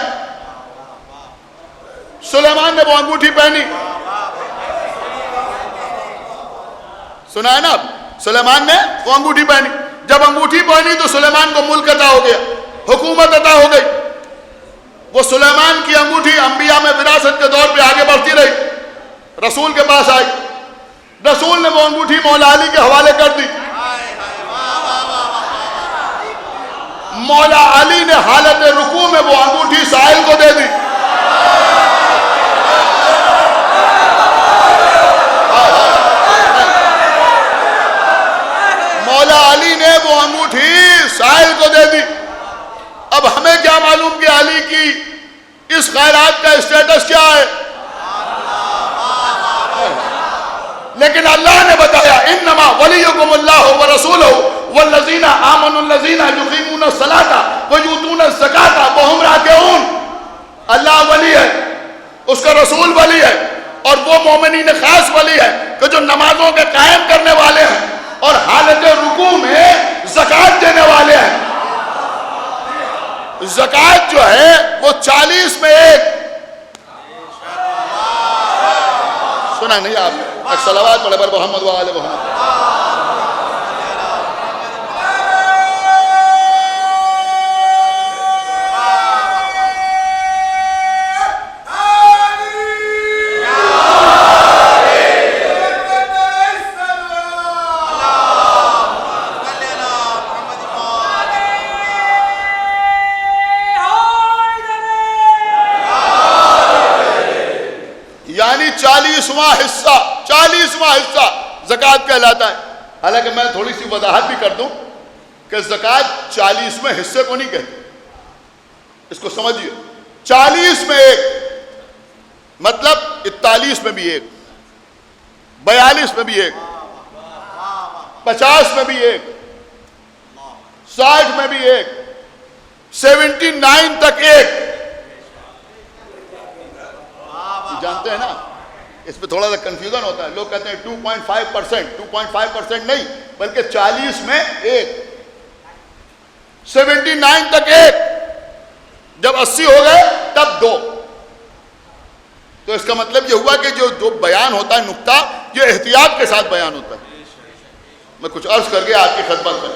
سلیمان نے وہ انگوٹھی پہنی. سنا ہے نا آپ؟ سلیمان نے وہ انگوٹھی پہنی. جب انگوٹھی پہنی تو سلیمان کو ملک عطا ہو گیا، حکومت عطا ہو گئی. وہ سلیمان کی انگوٹھی انبیاء میں وراثت کے دور پہ آگے بڑھتی رہی، رسول کے پاس آئی. رسول نے وہ انگوٹھی مولا علی کے حوالے کر دی. مولا علی نے حالت رکوع میں وہ انگوٹھی سائل کو دے دی. مولا علی نے وہ انگوٹھی سائل کو دے دی. اب ہمیں کیا معلوم کہ علی کی اس خیرات کا اسٹیٹس کیا ہے، لیکن اللہ نے بتایا انما ولیکم اللہ ورسولہ والذین آمنوا الذین یقیمون الصلاۃ ویؤتون الزکاۃ وہم راکعون. اللہ ولی ہے، اس کا رسول ولی ہے، اور وہ مومنین خاص ولی ہے کہ جو نمازوں کے قائم کرنے والے ہیں اور حالت رکوع میں زکوٰۃ دینے والے ہیں. زکوٰۃ جو ہے وہ 40 میں ایک. سنا نہیں آپ نے؟ صلوات پڑھے پر محمد و آل محمد. یعنی 40واں حصہ زکوٰۃ کہلاتا ہے. حالانکہ میں تھوڑی سی وضاحت بھی کر دوں کہ زکوٰۃ 40ویں حصے کو نہیں کہتے، اس کو سمجھیے. 40 میں ایک مطلب 41 میں بھی ایک، 42 میں بھی ایک، 50 میں بھی ایک، 60 میں بھی ایک، 79 تک ایک. جانتے ہیں نا، اس پہ تھوڑا سا کنفیوژن ہوتا ہے. لوگ کہتے ہیں 2.5% نہیں بلکہ 40 میں ایک، 79 تک ایک. جب 80 ہو گئے تب 2. تو اس کا مطلب یہ ہوا کہ جو بیان ہوتا ہے نقطہ، یہ احتیاط کے ساتھ بیان ہوتا ہے. میں کچھ عرض کر کے آپ کی خدمت میں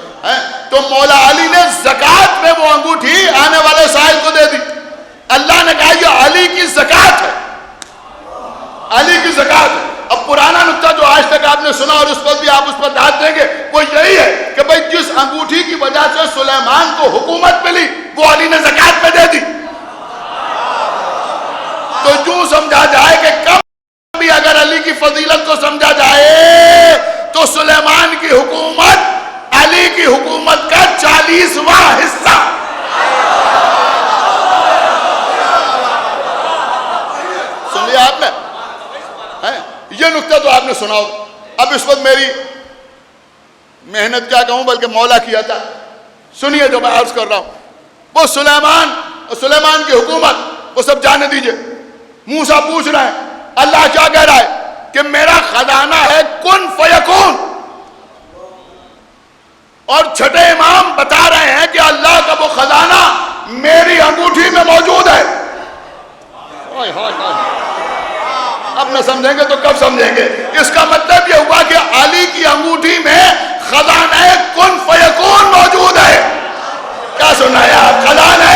تو مولا علی نے زکوٰۃ میں وہ انگوٹھی آنے والے سائل کو دے دی. اللہ نے کہا یہ علی کی زکوٰۃ ہے، علی کی زکوٰۃ ہے. اب پرانا نقطہ جو آج تک آپ نے سنا اور اس پر بھی آپ اس پر داد دیں گے وہ یہی ہے کہ بھئی جس انگوٹھی کی وجہ سے سلیمان کو حکومت ملی وہ علی نے زکوٰۃ میں دے دی. تو جو سمجھا جائے کہ کم بھی اگر علی کی فضیلت کو سمجھا جائے تو سلیمان کی حکومت علی کی حکومت کا 40واں حصہ. سن لیا آپ نے؟ یہ نقطہ تو آپ نے سنا ہو. اب اس وقت میری محنت کیا کہوں بلکہ مولا کیا تھا. سنیے جو میں عرض کر رہا ہوں. وہ سلیمان کی حکومت وہ سب جانے دیجئے. موسیٰ پوچھ رہے ہیں اللہ کیا کہہ رہا ہے کہ میرا خزانہ ہے کن فیکون، اور چھٹے امام بتا رہے ہیں کہ اللہ کا وہ خزانہ میری انگوٹھی میں موجود ہے. اب نہ سمجھیں گے تو کب سمجھیں گے؟ اس کا مطلب یہ ہوا کہ علی کی انگوٹھی میں خزانہ کن فیکون موجود ہے. کیا سنا ہے آپ؟ خزانہ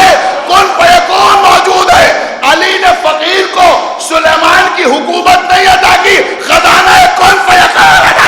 کن فیکون موجود ہے. علی نے فقیر کو سلیمان کی حکومت نہیں عطا کی، خزانہ کن فیکون عطا کی.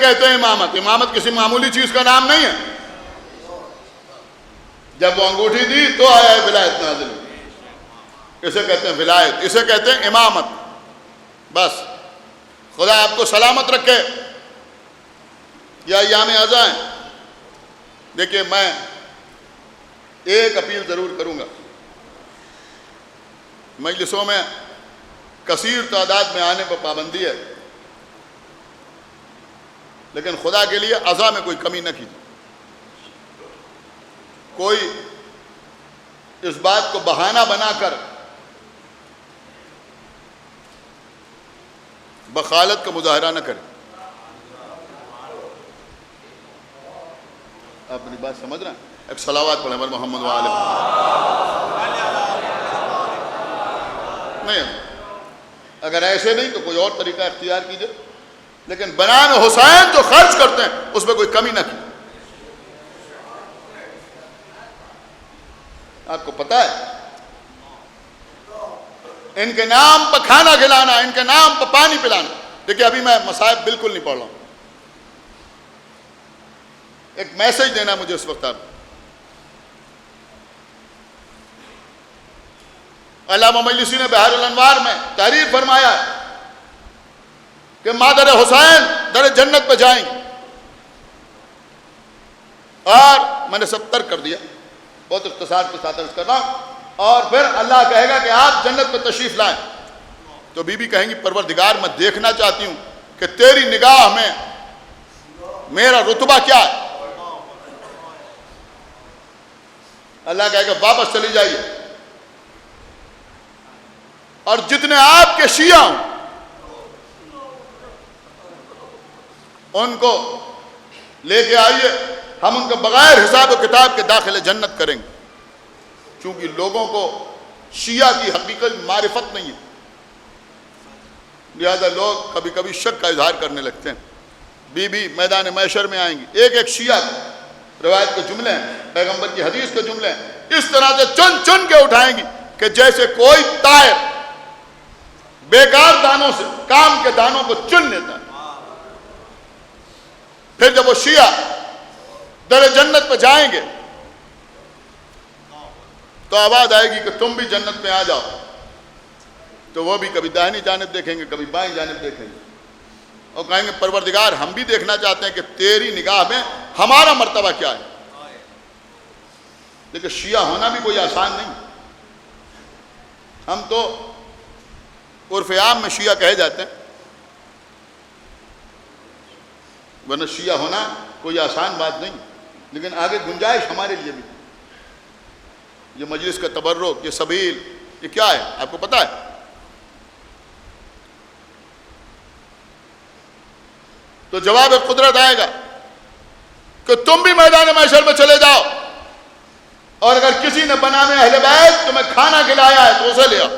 کہتے ہیں امامت. امامت کسی معمولی چیز کا نام نہیں ہے. جب وہ انگوٹھی دی تو آیا ولایت نازل ہوئی. اسے کہتے ہیں ولایت, اسے کہتے ہیں امامت. بس خدا آپ کو سلامت رکھے. یا ایام ازاں ہیں. دیکھیے میں ایک اپیل ضرور کروں گا. مجلسوں میں کثیر تعداد میں آنے پر پابندی ہے, لیکن خدا کے لیے عزا میں کوئی کمی نہ کیجیے. کوئی اس بات کو بہانہ بنا کر بخالت کا مظاہرہ نہ کرے. آپ میری بات سمجھ رہے ہیں؟ ایک صلوات پڑھیں محمد وآلہ نہیں. اگر ایسے نہیں تو کوئی اور طریقہ اختیار کیجئے, لیکن بنان حسین جو خرچ کرتے ہیں اس میں کوئی کمی نہ کی. آپ کو پتا ہے ان کے نام پر کھانا کھلانا, ان کے نام پر پانی پلانا. دیکھیں ابھی میں مصائب بالکل نہیں پڑھ رہا ہوں, ایک میسج دینا مجھے اس وقت. آپ علامہ مجلسی نے بحار الانوار میں تحریر فرمایا ہے کہ مادر حسین در جنت پہ جائیں گے, اور میں نے سب ترک کر دیا, بہت اختصار کے ساتھ عرض کر رہا ہوں. اور پھر اللہ کہے گا کہ آپ جنت پہ تشریف لائیں, تو بی بی کہیں گی پروردگار میں دیکھنا چاہتی ہوں کہ تیری نگاہ میں میرا رتبہ کیا ہے. اللہ کہے گا واپس چلی جائیے, اور جتنے آپ کے شیعہ ہوں ان کو لے کے آئیے, ہم ان کو بغیر حساب و کتاب کے داخل جنت کریں گے. چونکہ لوگوں کو شیعہ کی حقیقت معرفت نہیں ہے, لہذا لوگ کبھی کبھی شک کا اظہار کرنے لگتے ہیں. بی بی میدان محشر میں آئیں گی, ایک ایک شیعہ روایت کے جملے ہیں, پیغمبر کی حدیث کے جملے ہیں, اس طرح سے چن چن کے اٹھائیں گی کہ جیسے کوئی طائر بیکار دانوں سے کام کے دانوں کو چن لیتا ہے. پھر جب وہ شیعہ در جنت پہ جائیں گے تو آواز آئے گی کہ تم بھی جنت میں آ جاؤ. تو وہ بھی کبھی داہنی جانب دیکھیں گے, کبھی بائیں جانب دیکھیں گے, اور کہیں گے پروردگار ہم بھی دیکھنا چاہتے ہیں کہ تیری نگاہ میں ہمارا مرتبہ کیا ہے. لیکن شیعہ ہونا بھی کوئی آسان نہیں. ہم تو عرف عام میں شیعہ کہے جاتے ہیں, ورنہ شیعہ ہونا کوئی آسان بات نہیں. لیکن آگے گنجائش ہمارے لیے بھی. یہ مجلس کا تبرک, یہ سبیل, یہ کیا ہے آپ کو پتا ہے؟ تو جواب قدرت آئے گا کہ تم بھی میدان محشر میں چلے جاؤ, اور اگر کسی نے بنام اہل بیت تمہیں کھانا کھلایا ہے تو اسے لے آؤ,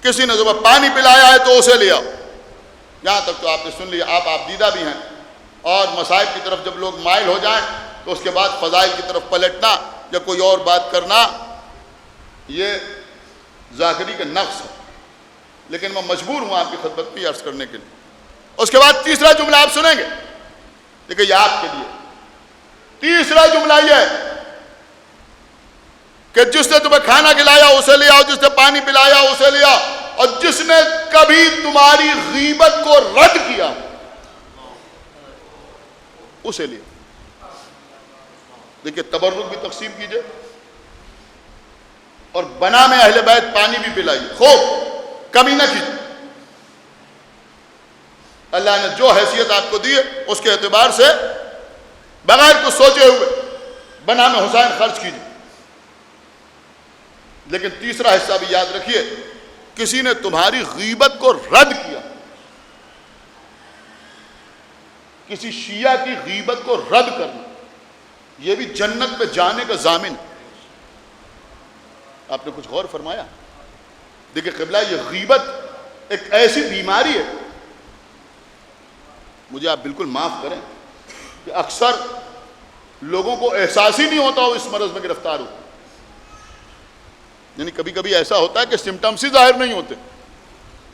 کسی نے تمہیں پانی پلایا ہے تو اسے لے آؤ. یہاں تک تو آپ نے سن لیا. آپ دیدہ بھی ہیں, اور مصائب کی طرف جب لوگ مائل ہو جائیں تو اس کے بعد فضائل کی طرف پلٹنا یا کوئی اور بات کرنا یہ ظاہری کا نقص ہے. لیکن میں مجبور ہوں آپ کی خدمت میں عرض کرنے کے لیے. اس کے بعد تیسرا جملہ آپ سنیں گے, دیکھیں یہ آپ کے لیے. تیسرا جملہ یہ ہے کہ جس نے تمہیں کھانا کھلایا اسے لے آؤ, جس نے پانی پلایا اسے لے آؤ, اور جس نے کبھی تمہاری غیبت کو رد کیا اسے لے آؤ. دیکھیے تبرک بھی تقسیم کیجئے, اور بنا میں اہل بیت پانی بھی پلائیے, خوب کمی نہ کیجیے. اللہ نے جو حیثیت آپ کو دی ہے اس کے اعتبار سے بغیر کچھ سوچے ہوئے بنا میں حسین خرچ کیجیے. لیکن تیسرا حصہ بھی یاد رکھیے, کسی نے تمہاری غیبت کو رد کیا, کسی شیعہ کی غیبت کو رد کرنا یہ بھی جنت پہ جانے کا ضامن. آپ نے کچھ غور فرمایا؟ دیکھیں قبلہ, یہ غیبت ایک ایسی بیماری ہے, مجھے آپ بالکل معاف کریں کہ اکثر لوگوں کو احساس ہی نہیں ہوتا وہ اس مرض میں گرفتار ہو. یعنی کبھی کبھی ایسا ہوتا ہے کہ سمٹمز ہی ظاہر نہیں ہوتے,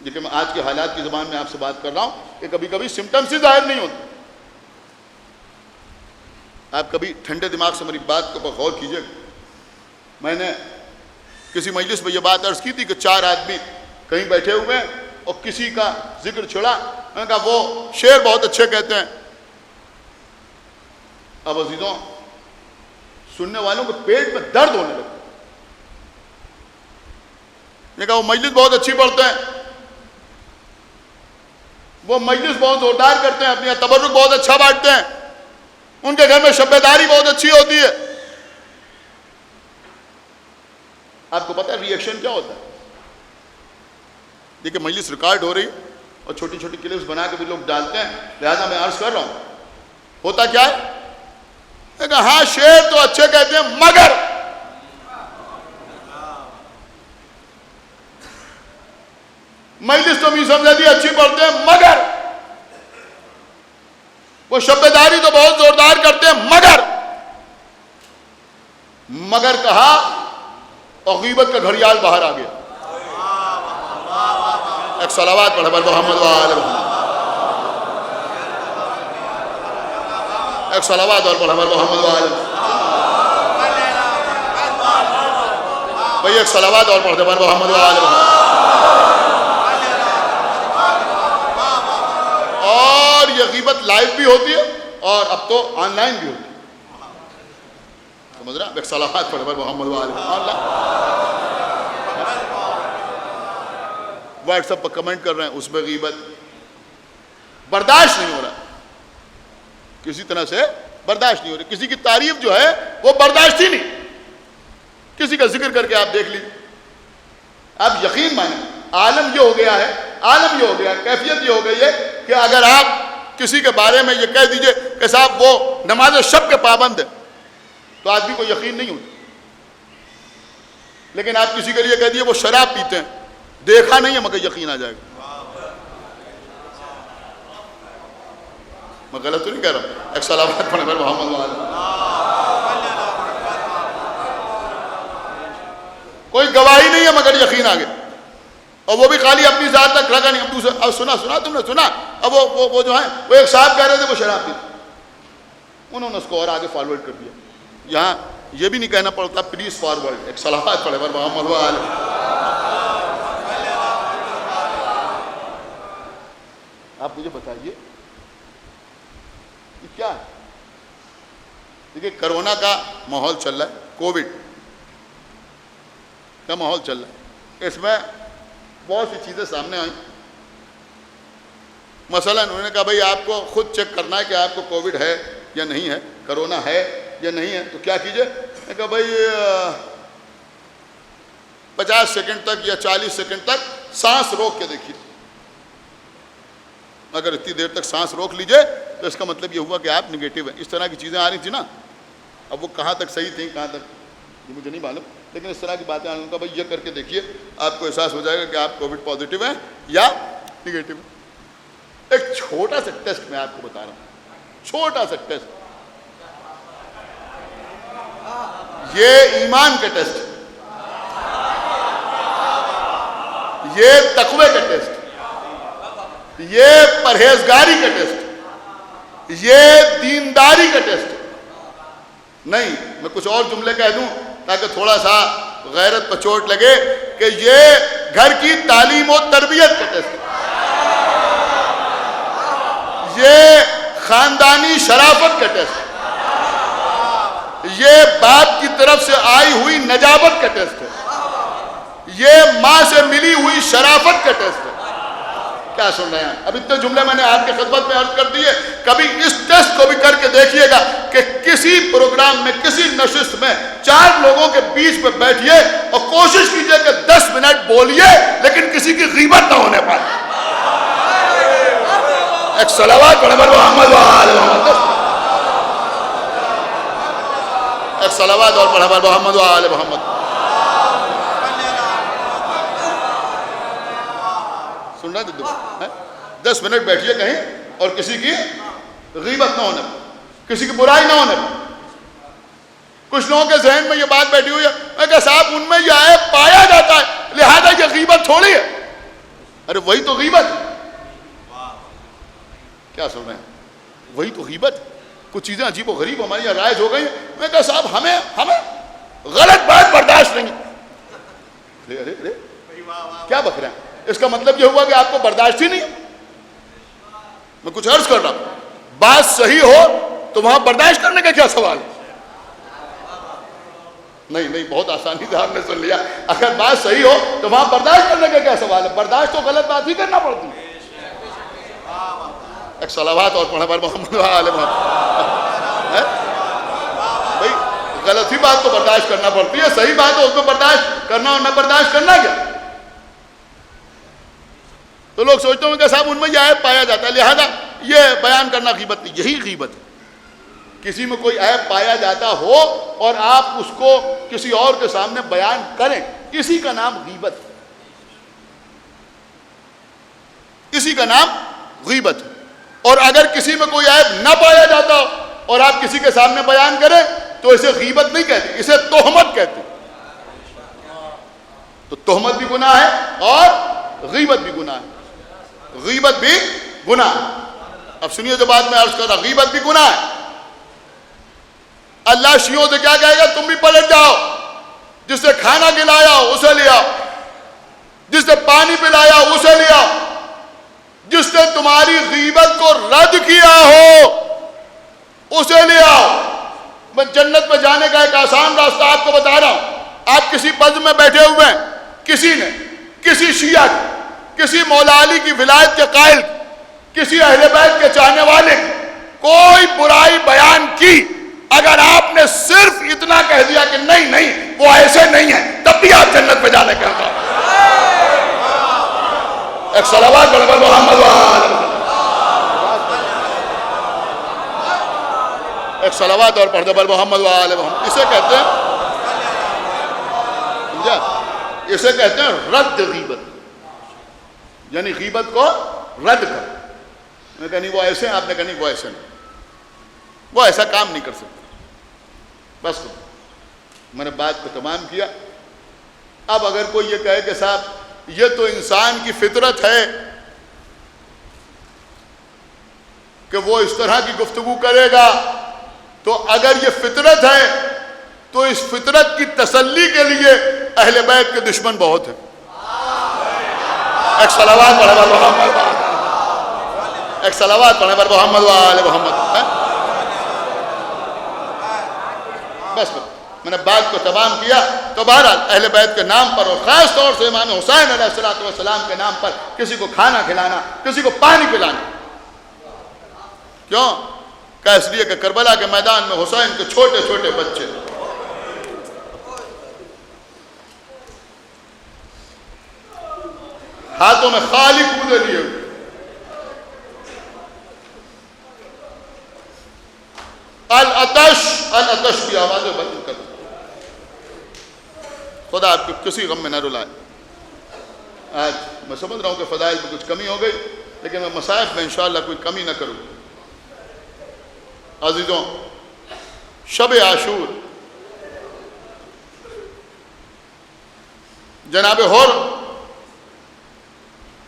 لیکن میں آج کے حالات کی زبان میں آپ سے بات کر رہا ہوں کہ کبھی کبھی سمٹمز ہی ظاہر نہیں ہوتے. آپ کبھی ٹھنڈے دماغ سے میری بات کو غور کیجیے. میں نے کسی مجلس میں یہ بات عرض کی تھی کہ 4 آدمی کہیں بیٹھے ہوئے ہیں اور کسی کا ذکر چھڑا. میں نے کہا وہ شعر بہت اچھے کہتے ہیں. اب عزیزوں سننے والوں کے پیٹ میں درد ہونے لگا. میں نے کہا وہ مجلس بہت اچھی پڑھتے ہیں, وہ مجلس بہت زوردار کرتے ہیں, اپنی تبرک بہت اچھا بانٹتے ہیں, ان کے گھر میں شب داری بہت اچھی ہوتی ہے. آپ کو پتہ ہے ری ایکشن کیا ہوتا ہے؟ دیکھیں مجلس ریکارڈ ہو رہی ہے اور چھوٹی چھوٹی کلپس بنا کے بھی لوگ ڈالتے ہیں, لہذا میں عرض کر رہا ہوں ہوتا کیا ہے. میں کہا ہاں شعر تو اچھے کہتے ہیں مگر مجلس تو بھی سمجھا اچھی پڑھتے ہیں مگر وہ شب داری تو بہت زوردار کرتے ہیں مگر کہا اور غیبت کا گھڑیال باہر آ گیا. ایک صلوات پڑھ محمد وآل محمد. ایک صلوات اور پڑھ محمد وآل محمد. بھئی ایک صلوات اور پڑھ محمد وآل محمد. اور یہ غیبت لائیو بھی ہوتی ہے اور اب تو آن لائن بھی ہوتی ہے. سمجھ رہا؟ ایک صلوات پڑھ محمد وآل محمد. واٹس ایپ پر کمنٹ کر رہے ہیں, اس میں غیبت برداشت نہیں ہو رہا, کسی طرح سے برداشت نہیں ہو رہی. کسی کی تعریف جو ہے وہ برداشت ہی نہیں. کسی کا ذکر کر کے آپ دیکھ لیجیے, آپ یقین مانیں عالم یہ ہو گیا ہے, عالم یہ ہو گیا, کیفیت یہ ہو گئی ہے کہ اگر آپ کسی کے بارے میں یہ کہہ دیجئے کہ صاحب وہ نماز شب کے پابند ہے تو آدمی کو یقین نہیں ہوتا. لیکن آپ کسی کے لیے کہہ دیجئے وہ شراب پیتے ہیں, دیکھا نہیں ہے مگر یقین آ جائے گا. میں غلط تو نہیں کہہ رہا. ایک صلوات پڑھیں محمد وآل. کوئی گواہی نہیں ہے مگر یقین آ گیا, اور وہ بھی خالی اپنی ذات تک رکھا نہیں. اب دوسرا اب سنا تم نے سنا, اب وہ جو ہیں وہ ایک صاحب کہہ رہے تھے وہ شراب پیتے, انہوں نے اس کو اور آگے فارورڈ کر دیا. یہاں یہ بھی نہیں کہنا پڑتا پلیز فارورڈ. ایک صلوات پڑھیں محمد وآل. آپ مجھے بتائیے یہ کیا ہے؟ دیکھیے کرونا کا ماحول چل رہا ہے, کووڈ کا ماحول چل رہا ہے. اس میں بہت سی چیزیں سامنے آئیں. مثلا انہوں نے کہا بھائی آپ کو خود چیک کرنا ہے کہ آپ کو کووڈ ہے یا نہیں ہے, کرونا ہے یا نہیں ہے, تو کیا کیجئے. میں نے کہا بھائی 50 سیکنڈ تک یا 40 سیکنڈ تک سانس روک کے دیکھیے. اگر اتنی دیر تک سانس روک لیجئے تو اس کا مطلب یہ ہوا کہ آپ نگیٹو ہیں. اس طرح کی چیزیں آ رہی تھیں نا, اب وہ کہاں تک صحیح تھیں کہاں تک یہ مجھے نہیں معلوم, لیکن اس طرح کی باتیں آنے کا بھائی یہ کر کے دیکھیے, آپ کو احساس ہو جائے گا کہ آپ کووڈ پازیٹیو ہیں یا نگیٹو ہیں. ایک چھوٹا سا ٹیسٹ میں آپ کو بتا رہا ہوں, چھوٹا سا ٹیسٹ, یہ ایمان کا ٹیسٹ, یہ تقوی کا ٹیسٹ, یہ پرہیزگاری کا ٹیسٹ, یہ دینداری کا ٹیسٹ. نہیں میں کچھ اور جملے کہہ دوں تاکہ تھوڑا سا غیرت پر چوٹ لگے کہ یہ گھر کی تعلیم و تربیت کا ٹیسٹ, یہ خاندانی شرافت کا ٹیسٹ, یہ باپ کی طرف سے آئی ہوئی نجابت کا ٹیسٹ ہے, یہ ماں سے ملی ہوئی شرافت کا ٹیسٹ ہے. کیا سن رہے ہیں؟ اب اتنے جملے میں نے آپ کی خدمت میں عرض کر دیے. کبھی اس ٹیسٹ کو بھی کر کے دیکھیے گا کہ کسی پروگرام میں کسی نشست میں 4 لوگوں کے بیچ میں بیٹھیے اور کوشش کیجئے کہ 10 منٹ بولیے لیکن کسی کی غیبت نہ ہونے پائے. ایک صلوات پڑھیں محمد وآل محمد. ایک صلوات اور پڑھیں محمد وآل محمد. سن رہے تھے 10 منٹ بیٹھیے کہیں اور کسی کی غیبت نہ ہونے پائے, کسی کی برائی نہ ہونے پائے. کچھ لوگوں کے ذہن میں یہ بات بیٹھی ہوئی ہے, میں کہا صاحب ان میں یہ عیب پایا جاتا ہے لہذا یہ غیبت تھوڑی ہے. ارے وہی تو غیبت. کیا سن رہے ہیں؟ وہی تو غیبت. کچھ چیزیں عجیب و غریب ہمارے یہاں رائج ہو گئی ہیں. میں کہا صاحب ہمیں غلط بات برداشت نہیں. ارے کیا بک رہے ہیں؟ اس کا مطلب یہ ہوا کہ آپ کو برداشت ہی نہیں. میں کچھ عرض کر رہا ہوں, بات صحیح ہو تو وہاں برداشت کرنے کا کیا سوال ہے؟ نہیں بہت آسانی سے آپ نے سن لیا. اگر بات صحیح ہو تو وہاں برداشت کرنے کا کیا سوال ہے؟ برداشت تو غلط بات ہی کرنا پڑتی ہے. ایک صلوات اور پڑھا پر محمد وآل محمد. بھائی غلط ہی بات تو برداشت کرنا پڑتی ہے, صحیح بات ہے اس میں برداشت کرنا اور نہ برداشت کرنا کیا. تو لوگ سوچتے ہیں کہ صاحب ان میں یہ عیب پایا جاتا ہے لہذا یہ بیان کرنا غیبت نہیں. یہی غیبت ہے. کسی میں کوئی عیب پایا جاتا ہو اور آپ اس کو کسی اور کے سامنے بیان کریں, اسی کا نام غیبت ہے. اسی کا نام غیبت ہے. اور اگر کسی میں کوئی عیب نہ پایا جاتا ہو اور آپ کسی کے سامنے بیان کریں تو اسے غیبت نہیں کہتے, اسے تہمت کہتے. تو تہمت بھی گناہ ہے اور غیبت بھی گناہ ہے. غیبت بھی گناہ ہے. اب سنیے جو بات میں عرض کر رہا, غیبت بھی گناہ ہے. اللہ شیعوں سے کیا کہے گا؟ تم بھی پلٹ جاؤ. جس سے کھانا کھلایا اسے لے آؤ, جس سے پانی پلایا اسے لے آؤ, جس نے تمہاری غیبت کو رد کیا ہو اسے لے آؤ. میں جنت میں جانے کا ایک آسان راستہ آپ کو بتا رہا ہوں. آپ کسی پد میں بیٹھے ہوئے ہیں, کسی نے کسی شیعہ کسی مولا علی کی ولایت کے قائل, کسی اہل بیت کے چاہنے والے کی کوئی برائی بیان کی, اگر آپ نے صرف اتنا کہہ دیا کہ نہیں وہ ایسے نہیں ہیں, تب بھی آپ جنت میں جانے کا حقدار. ایک صلوات پڑھ کر محمد وآل محمد. ایک صلوات اور پڑھ دے پر محمد وآل محمد. اسے کہتے ہیں, اسے کہتے ہیں رد غیبت, یعنی غیبت کو رد کر. میں کہا نہیں وہ ایسے ہیں, آپ نے کہا نہیں وہ ایسے نہیں, وہ ایسا کام نہیں کر سکتے. بس میں نے بات کو تمام کیا. اب اگر کوئی یہ کہے کہ صاحب یہ تو انسان کی فطرت ہے کہ وہ اس طرح کی گفتگو کرے گا, تو اگر یہ فطرت ہے تو اس فطرت کی تسلی کے لیے اہل بیت کے دشمن بہت ہیں. ایک صلوات پڑھے پر محمد, ایک صلوات پڑھے پر محمد وآل محمد. بس میں نے بات کو تمام کیا. تو بہرحال اہل بیت کے نام پر اور خاص طور سے امام حسین علیہ السلام کے نام پر کسی کو کھانا کھلانا, کسی کو پانی پلانا, کیوں؟ کہ اس لیے کہ کربلا کے میدان میں حسین کے چھوٹے چھوٹے بچے ہاتھوں میں خالی کودے لیے ہوئے, العطش کی آوازیں بند کر. خدا آپ کو کسی غم میں نہ رلائے. آج میں سمجھ رہا ہوں کہ فضائل میں کچھ کمی ہو گئی, لیکن میں مصائب میں انشاءاللہ کوئی کمی نہ کروں. عزیزوں, شب عاشور جناب ہور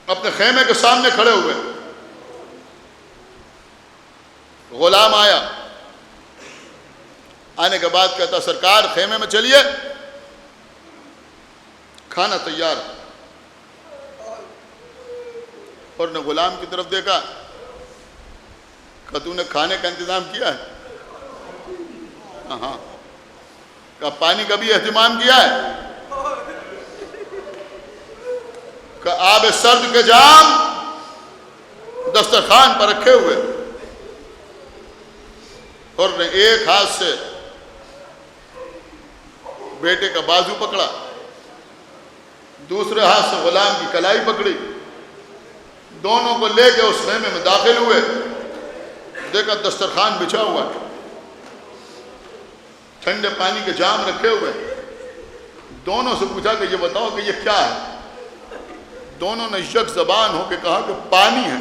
اپنے خیمے کے سامنے کھڑے ہوئے. غلام آیا, آنے کے بعد کہتا سرکار خیمے میں چلیے, کھانا تیار. اور نے غلام کی طرف دیکھا, کہ تو نے کھانے کا انتظام کیا ہے؟ ہاں. کہ پانی کا بھی اہتمام کیا ہے؟ کہ آب سرد کے جام دسترخوان پر رکھے ہوئے. اور نے ایک ہاتھ سے بیٹے کا بازو پکڑا, دوسرے ہاتھ سے غلام کی کلائی پکڑی, دونوں کو لے کے اس خیمے میں داخل ہوئے. دیکھا دسترخوان بچھا ہوا ہے, ٹھنڈے پانی کے جام رکھے ہوئے. دونوں سے پوچھا کہ یہ بتاؤ کہ یہ کیا ہے؟ دونوں نے یک زبان ہو کے کہا کہ پانی ہے.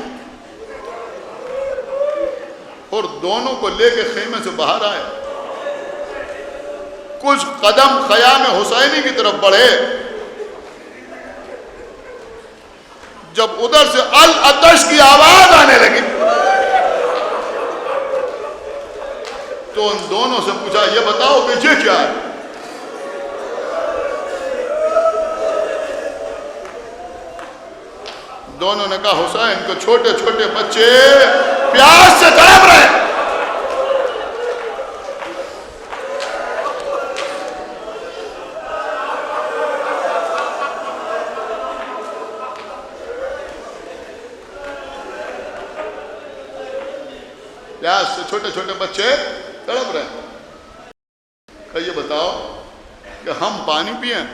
اور دونوں کو لے کے خیمے سے باہر آئے, کچھ قدم خیام حسینی کی طرف بڑھے, جب ادھر سے العطش کی آواز آنے لگی تو ان دونوں سے پوچھا یہ بتاؤ کہ یہ کیا ہے؟ دونوں نے کہا حسین کو چھوٹے چھوٹے بچے پیاس سے تڑپ رہے ہیں۔ پیاس سے چھوٹے چھوٹے بچے تڑپ رہے ہیں۔ کہ یہ بتاؤ کہ ہم پانی پئیں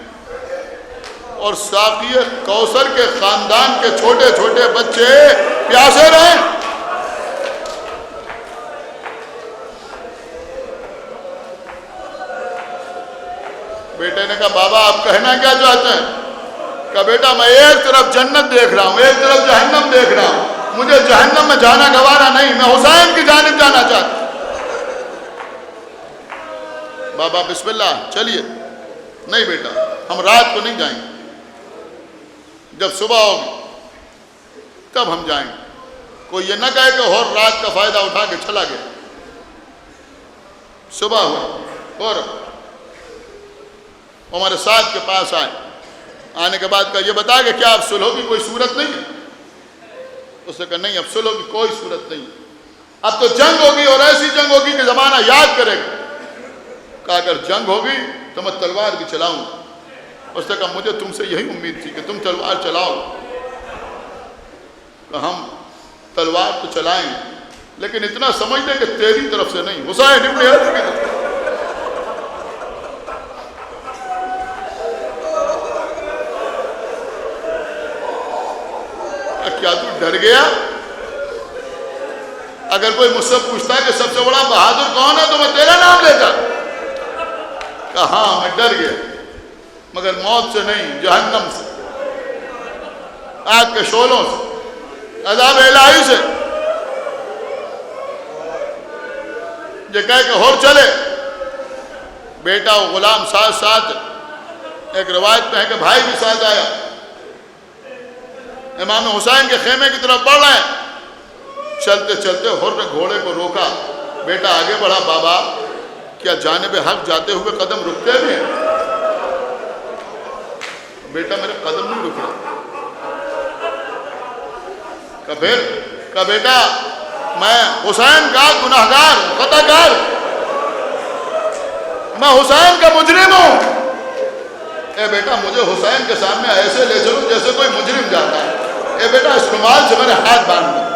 اور ساقی کوثر کے خاندان کے چھوٹے چھوٹے بچے پیاسے رہیں؟ بیٹے نے کہا بابا آپ کہنا کیا چاہتے ہیں؟ کہا بیٹا میں ایک طرف جنت دیکھ رہا ہوں، ایک طرف جہنم دیکھ رہا ہوں، مجھے جہنم میں جانا گوارا نہیں، میں حسین کی جانب جانا چاہتا ہوں۔ بابا بسم اللہ چلیے۔ نہیں بیٹا ہم رات کو نہیں جائیں گے، جب صبح ہوگی تب ہم جائیں گے۔ کوئی یہ نہ کہے کہ اور رات کا فائدہ اٹھا کے چلا گیا۔ صبح ہوا اور ہمارے ساتھ کے پاس آئے، آنے کے بعد کہا یہ بتا کہ کیا اب صلح کی کوئی صورت نہیں ہے؟ اس نے کہا نہیں اب صلح کی کوئی صورت نہیں، اب تو جنگ ہوگی اور ایسی جنگ ہوگی کہ زمانہ یاد کرے گا۔ کہا اگر جنگ ہوگی تو میں تلوار بھی چلاؤں گا۔ اس نے کہا مجھے تم سے یہی امید تھی کہ تم تلوار چلاؤ۔ کہ ہم تلوار تو چلائیں لیکن اتنا سمجھ لیں کہ تیری طرف سے نہیں، حسین ابن علی کی طرف۔ کیا تو ڈر گیا؟ اگر کوئی مجھ سے پوچھتا ہے کہ سب سے بڑا بہادر کون ہے تو میں تیرا نام لیتا۔ کہا ہاں میں ڈر گیا مگر موت سے نہیں، جہنم سے، آگ کے شعلوں سے، عذاب الہی سے۔ یہ کہہ کہ اور چلے۔ بیٹا و غلام ساتھ ساتھ، ایک روایت میں ہے کہ بھائی بھی ساتھ آیا۔ امام حسین کے خیمے کی طرف بڑھ رہے ہیں، چلتے چلتے حر نے گھوڑے کو روکا۔ بیٹا آگے بڑھا، بابا کیا جانب حق جاتے ہوئے قدم رکتے بھی ہیں؟ بیٹا میرے قدم نہیں رک رہا۔ کہا بیٹا میں حسین کا گناہگار ہوں، خطا کار، میں حسین کا مجرم ہوں۔ اے بیٹا مجھے حسین کے سامنے ایسے لے چلو جیسے کوئی مجرم جاتا ہے۔ اے بیٹا اس رومال سے میرے ہاتھ باندھ دو،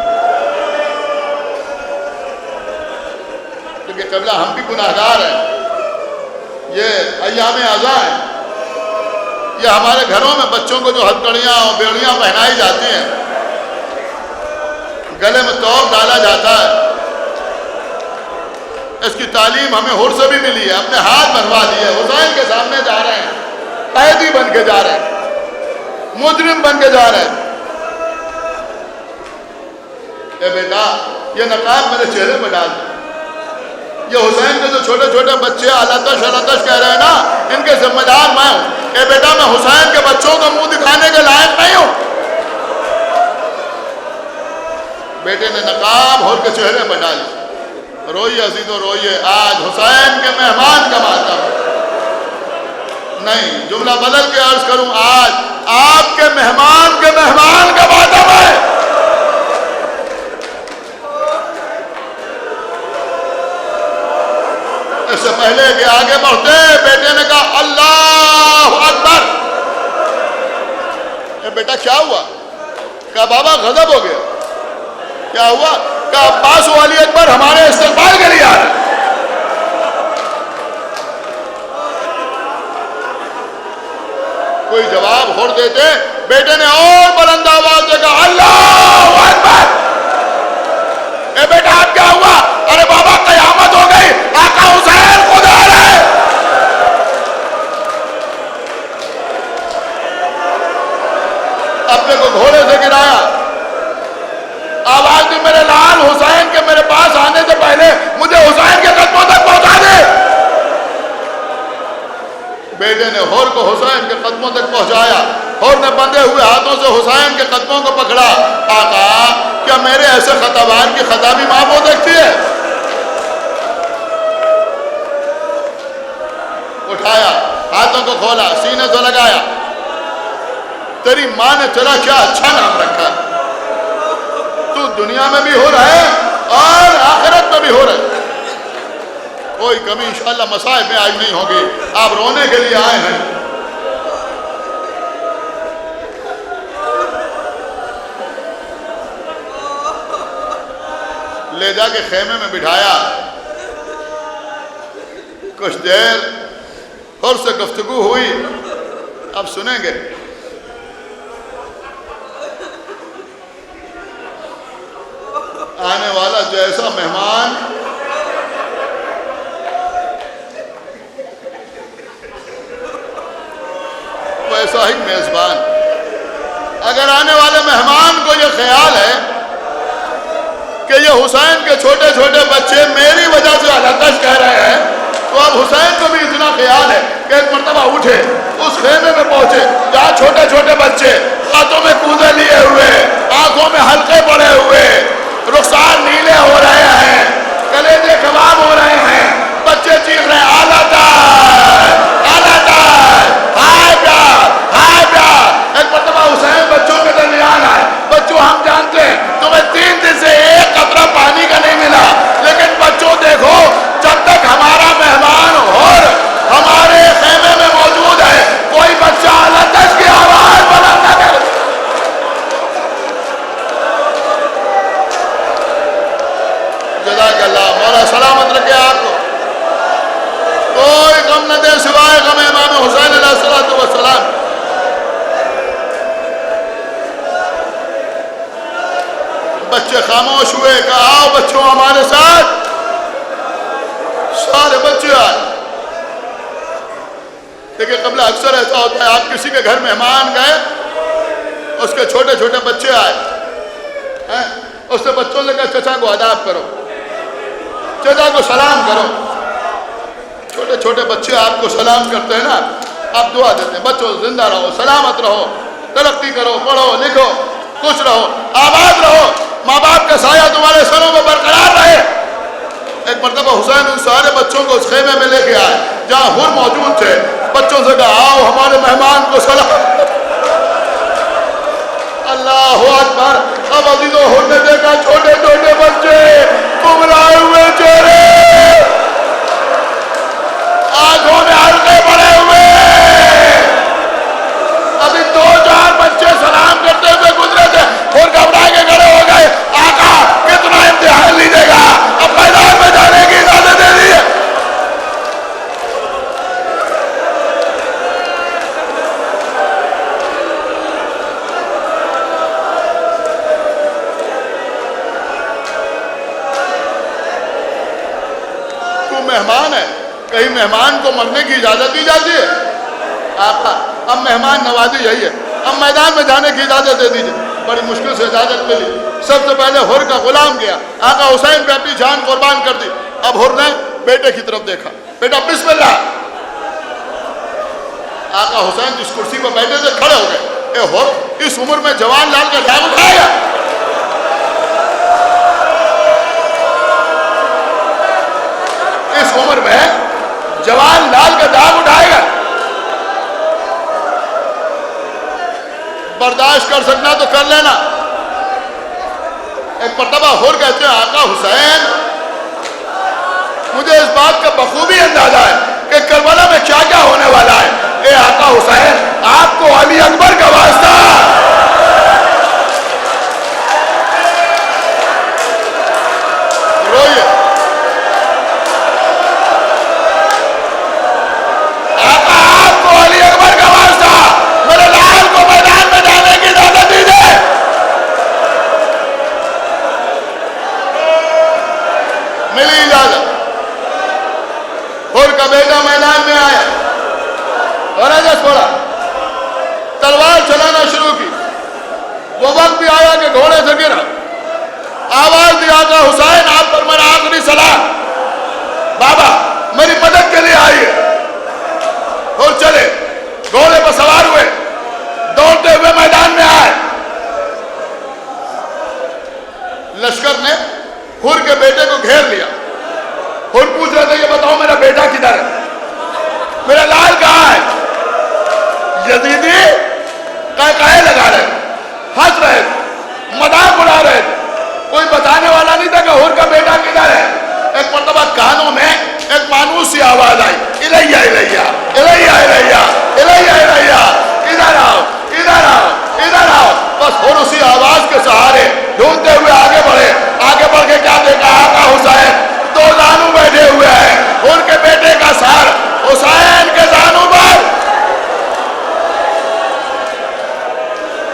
کیونکہ قبلہ ہم بھی گناہگار ہیں۔ یہ ایام عزا ہیں، یہ ہمارے گھروں میں بچوں کو جو ہتھکڑیاں اور بیڑیاں پہنائی جاتی ہیں، گلے میں توق ڈالا جاتا ہے، اس کی تعلیم ہمیں حر سے بھی ملی ہے۔ اپنے ہاتھ بنوا دیے، حسین کے سامنے جا رہے ہیں، قیدی بن کے جا رہے ہیں، مجرم بن کے جا رہے ہیں۔ اے بیٹا یہ نقاب میرے چہرے پہ ڈال دے۔ یہ حسین کے جو چھوٹے چھوٹے بچے الاتش کہہ رہے ہیں نا، ان کے ذمہ دار میں ہوں۔ اے بیٹا میں حسین کے بچوں کو منہ دکھانے کے لائق نہیں ہوں۔ بیٹے نے نقاب حر کے چہرے پہ ڈالی۔ روئیے عزیزو روئیے، آج حسین کے مہمان کا ماتم نہیں، جملہ بدل کے عرض کروں، آج آپ کے مہمان کا ماتم ہے۔ اس سے پہلے کہ آگے بڑھتے بیٹے نے کہا اللہ اکبر۔ اے بیٹا کیا ہوا؟ کہا بابا غضب ہو گیا۔ کیا ہوا؟ کہا عباس و علی اکبر ہمارے استقبال کے لیے آ رہے۔ کوئی جواب ہور دیتے، بیٹے نے اور بلند آواز سے کہا اللہ اکبر۔ اے بیٹا اب کیا ہوا؟ ارے بابا قیامت ہو گئی، آقا حسین خود آ رہے۔ اپنے کو گھوڑے سے گرایا، آواز دی میرے لال حسین کے میرے پاس آنے سے پہلے مجھے حسین کے قدموں تک پہنچا دے۔ بیٹے نے ہور کو حسین کے قدموں تک پہنچایا۔ حور نے بندھے ہوئے ہاتھوں سے حسین کے قدموں کو پکڑا. آقا کیا میرے ایسے خطابان کی خطا بھی معاف ہو سکتی ہے؟ اٹھایا، ہاتھوں کو کھولا، سینے سے لگایا. تیری ماں نے تیرا کیا اچھا نام رکھا، تو دنیا میں بھی ہو رہا ہے اور آخرت میں بھی ہو رہا ہے. کوئی کمی انشاءاللہ مصائب میں آج نہیں ہوگی. آپ رونے کے لیے آئے ہیں. لے جا کے خیمے میں بٹھایا. کچھ دیر حور سے گفتگو ہوئی. اب سنیں گے. آنے والا جیسا مہمان ویسا ہی میزبان. اگر آنے والے مہمان کو یہ خیال ہے کہ یہ حسین کے چھوٹے چھوٹے بچے میری وجہ سے الکش کہہ رہے ہیں، تو اب حسین کو بھی اتنا خیال ہے کہ ایک مرتبہ اٹھے، اس خیمے میں پہنچے جہاں چھوٹے چھوٹے بچے ہاتھوں میں کوزے لیے ہوئے، آنکھوں میں حلقے پڑے ہوئے، رخسار نیلے ہو رہے ہیں، کلیجے کباب ہو رہے ہیں، بچے چیخ رہے ہیں آلہ دار آلہ دار، ہائے پیار ہائے پیار. ایک مرتبہ حسین بچوں کے درمیان آئے. بچوں ہم جانتے ہیں تمہیں 3 دن سے ایک قطرہ پانی کا نہیں ملا، لیکن بچوں دیکھو جب تک ہمارا مہمان اور ہمارے خیمے میں موجود ہے کوئی بچہ الکش کی آواز بلند نہ کرے. جزاک اللہ. مولا سلامت رکھے آپ کو. کوئی غم نہ دے سوائے غم امام حسین علیہ السلام. بچے خاموش ہوئے. کہا آؤ بچوں ہمارے ساتھ. سارے بچے آئے. دیکھیں قبل اکثر ایسا ہوتا ہے آپ کسی کے گھر مہمان گئے، اس کے چھوٹے چھوٹے بچے آئے، اس نے بچوں سے کہا چچا کو آداب کرو، چچا کو سلام کرو. چھوٹے چھوٹے بچے آپ کو سلام کرتے ہیں نا، آپ دعا دیتے ہیں بچوں زندہ رہو، سلامت رہو، ترقی کرو، پڑھو لکھو، خوش رہو، آباد رہو، ماں باپ کا سایہ تمہارے سروں میں برقرار رہے. ایک مرتبہ حسین ان سارے بچوں کو اس خیمے میں لے کے آئے جہاں حور موجود تھے. بچوں سے کہا آؤ ہمارے مہمان کو سلام. اللہ اکبر. اب عزیزوں حور نے دیکھا چھوٹے چھوٹے بچے، گمرائے ہوئے چہرے، آنکھوں میں حلقے پڑے ہوئے. ابھی 2-4 بچے سلام کرتے ہوئے گزرے تھے اور گھبرا کے کھڑے ہو گئے. آقا کتنا امتحان لیجیے گا، اب میدان میں جانے کی اجازت دے دیجیے. تو مہمان ہے، کہیں مہمان کو مرنے کی اجازت دی جاتی ہے؟ آقا اب مہمان نوازی یہی ہے، اب میدان میں جانے کی اجازت دے دیجیے. بڑی مشکل سے اجازت ملی. سب سے پہلے حور کا غلام گیا. آقا حسین پہ اپنی جان قربان کر دی. اب حور نے بیٹے کی طرف دیکھا. بیٹا بسم اللہ. آقا حسین جس کرسی پر بیٹھے تھے کھڑے ہو گئے. اے حور اس عمر میں جوان لال کا داغ اٹھائے گا؟ اس عمر میں جوان لال کا داغ اٹھائے گا؟ برداشت کر سکنا تو کر لینا. ایک مرتبہ حور کہتے ہیں آقا حسین مجھے اس بات کا بخوبی اندازہ ہے کہ کربلا میں کیا کیا ہونے والا ہے. اے آقا حسین آپ کو علی اکبر کا واسطہ. روئیے. آقا آپ کو علی اکبر کا واسطہ میرے لال کو میدان میں جانے کی اجازت دیجیے. ملی اجازت. حور کا بیٹا میدان میں آیا اور اجازت چھوڑا، تلوار چلانا شروع کی. وہ وقت بھی آیا کہ گھوڑے سے گرا. آواز دیا آقا حسین آپ پر میرا آخری سلام. بابا میری مدد کے لیے آئیے. اور چلے گھوڑے پر سوار ہوئے، دوڑ میرا لال کہاں ہے؟ یزیدی کہے لگا رہے، ہنس رہے، مذاق اڑا رہے، کوئی بتانے والا نہیں تھا کہ حور کا بیٹا کدھر ہے۔ ایک مرتبہ کانوں میں ایک مانوس سی آواز آئی، الیہ الیہ الیہ الیہ الیہ الیہ، ادھر آؤ ادھر آؤ ادھر آؤ۔ بس حور اسی آواز کے سہارے ڈھونڈتے ہوئے آگے بڑھے، آگے بڑھ کے کیا دیکھا؟ آقا حسین دو زانو بیٹھے ہوئے ہیں، حور کے بیٹے کا سر حسین کے زانو پر،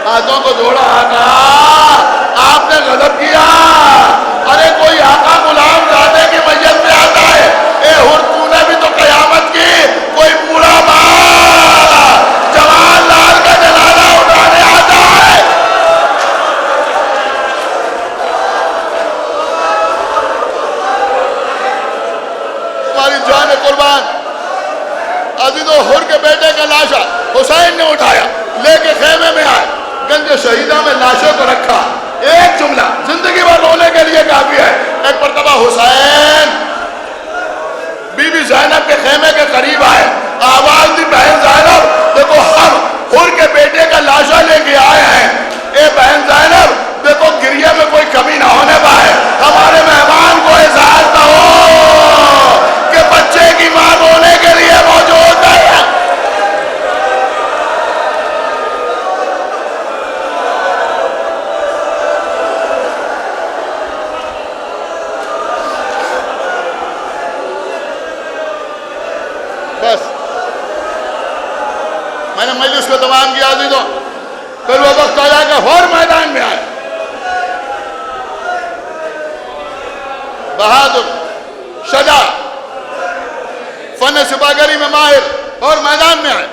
ہاتھوں کو جوڑا۔ آقا آپ نے غضب کیا، ارے کوئی آقا غلام زادے کی میت میں آتا ہے، اے حور تو نے بھی تو قیامت کی، کوئی بوڑھا ماں جوان لال کا جنازہ اٹھانے آتا ہے۔ تمہاری جان قربان عزیزو، حور کے بیٹے کا لاشا حسین نے اٹھایا، لے کے خیمے میں آئے، گنج شہیدہ میں لاشوں کو رکھا۔ ایک جملہ زندگی بھر رونے کے لیے کافی ہے۔ ایک مرتبہ حسین بی بی زینب کے خیمے کے قریب آئے، آواز دی، بہن زینب دیکھو ہم حور کے بیٹے کا لاشا لے کے آئے ہیں، اے بہن زینب دیکھو گریہ میں کوئی کمی نہ ہونے پائے، ہمارے مہمان کو احساس نہ ہو کہ بچے کی ماں رونے کے لیے موجود ہے۔ بس میں نے مجلس کو تمام کیا عزیزوں، پھر وہ وقت آیا کہ حور میدان میں آئے، بہادر، شجاع، فن سپاہگری میں ماہر، اور میدان میں آئے،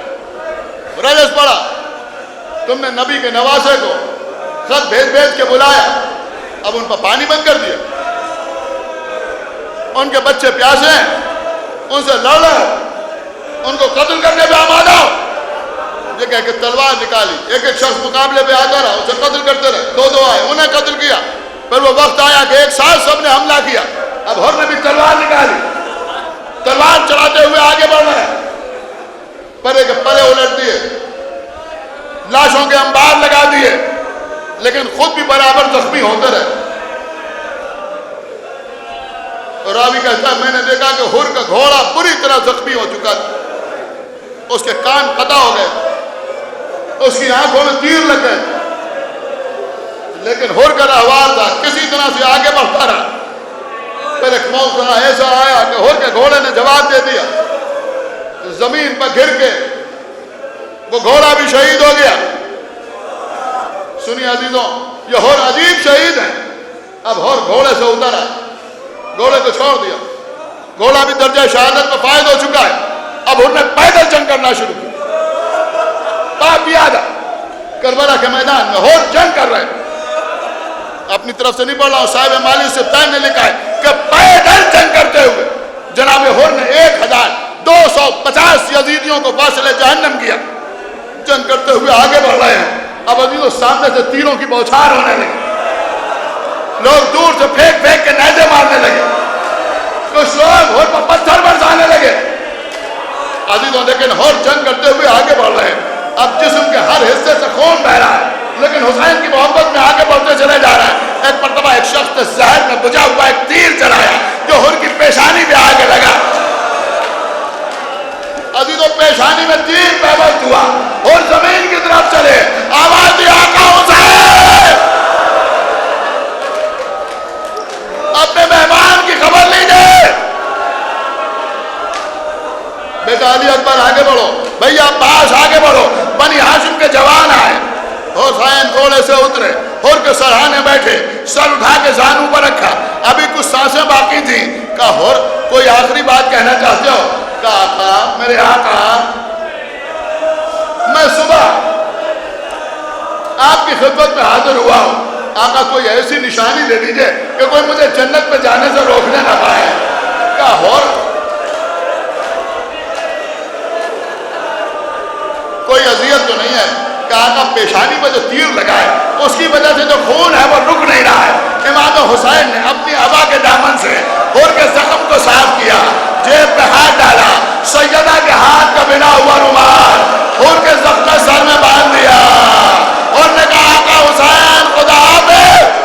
رجس پڑا، تم نے نبی کے نواسے کو خط بھیج کے بلایا، اب ان پر پانی بند کر دیا، ان کے بچے پیاسے ہیں، ان سے لڑ رہے، ان کو قتل کرنے پہ آمادہ ہو۔ یہ کہہ کہ تلوار نکالی، ایک ایک شخص مقابلے پہ آتا رہا، اسے قتل کرتے رہے، دو دو آئے، انہیں قتل کیا۔ پھر وہ وقت آیا کہ ایک ساتھ سب نے حملہ کیا، اب حور نے بھی تلوار نکالی، تلوار چلاتے ہوئے آگے بڑھ رہے ہیں، پرے کے پرے الٹ دیے، لاشوں کے انبار لگا دیے، لیکن خود بھی برابر زخمی ہوتے رہے۔ اور راوی کہتا ہے میں نے دیکھا کہ حور کا گھوڑا بری طرح زخمی ہو چکا تھا، اس کے کان قطع ہو گئے، اس کی آنکھوں میں تیر لگ گئے، لیکن حور کا رہوار تھا، کسی طرح سے آگے بڑھتا رہا۔ پھر ایک موقع ایسا آیا کہ حور کے گھوڑے نے جواب دے دیا، زمین پر گر کے وہ گھوڑا بھی شہید ہو گیا۔ سنیے عزیزوں، یہ حور عجیب شہید ہیں۔ اب حور گھوڑے سے اترا، گھوڑے کو چھوڑ دیا، گھوڑا بھی درجہ شہادت میں فائد ہو چکا ہے، اب حور نے پیدل جنگ کرنا شروع کی، باپ پیادہ کربلا کے میدان میں حور جنگ کر رہے ہیں۔ اپنی طرف سے نہیں پڑھ رہا ہوں، صاحب مالی سبتان نے لکھا ہے کہ پیدل جنگ کرتے ہوئے جناب حور نے 1250 یزیدیوں کو فاصلے جہنم کیا۔ جنگ کرتے ہوئے آگے بڑھ رہے ہیں، اب عزیزوں سامنے سے تیروں کی بوچھار ہونے لگی، لوگ دور سے پھینک پھینک کے نیزے مارنے لگے، کچھ لوگ حور پر پتھر برسانے لگے۔ عزیزوں لیکن حور جنگ کرتے ہوئے آگے بڑھ رہے ہیں، اب جسم کے ہر حصے سے خون بہ رہا ہے، لیکن حسین کی محبت میں آگے بڑھتے چلے جا رہا ہے۔ ایک مرتبہ ایک شخص نے زہر میں بجھا ہوا ایک تیر چلایا جو حور کی پیشانی پہ آگے لگا، عزیزوں پیشانی میں تیر پیوست ہوا، اور زمین کی طرف چلے، آواز دی آقا حسین اپنے مہمان کی خبر لیجئے۔ بیٹا علی اکبر آگے بڑھو، بھئی عباس آگے بڑھو، بنی ہاشم کے جوان آئے، حسین گھوڑے سے اترے، حور کے سرہانے بیٹھے، سر اٹھا کے زانو پر رکھا، ابھی کچھ سانسیں باقی تھیں، کہا حور کوئی آخری بات کہنا چاہتے ہو؟ کہا آقا میرے آقا میں صبح آپ کی خدمت میں حاضر ہوا ہوں، آقا کوئی ایسی نشانی دے دیجئے کہ کوئی مجھے جنت میں جانے سے روکنے نہ پائے۔ کہا حور کوئی اذیت تو نہیں ہے؟ کہا آقا پیشانی پر جو تیر لگا ہے اس کی وجہ سے جو خون ہے وہ رک نہیں رہا ہے۔ امام حسین نے اپنی عبا کے دامن سے حور کے زخم کو صاف کیا، جیب میں ہاتھ ڈالا، سیدہ کے ہاتھ کا بنا ہوا رومال ان کے زخم سر میں باندھ دیا اور نے کہا آقا حسین خدا حافظ.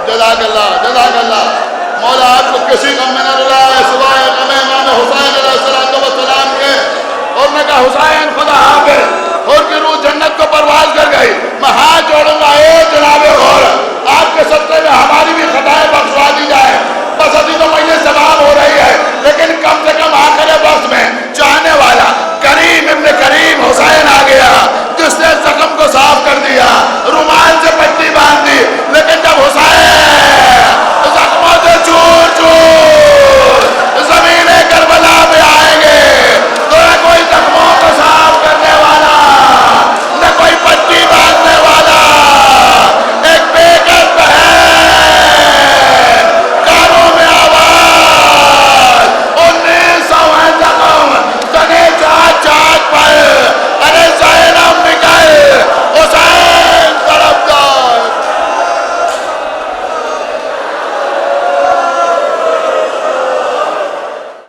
جزاک اللہ جزاک اللہ. مولا آپ کو کسی غم میں نہ رلائے سوائے غم امام حسین علیہ السلام کے. اور نے کہا حسین خدا حافظ. اور کی روح جنت کو پرواز کر گئی. میں ہاتھ جوڑوں گا اے جناب غور آپ کے صدقے میں ہماری بھی خطائیں بخشوا دی جائے. بس ابھی تو مجلس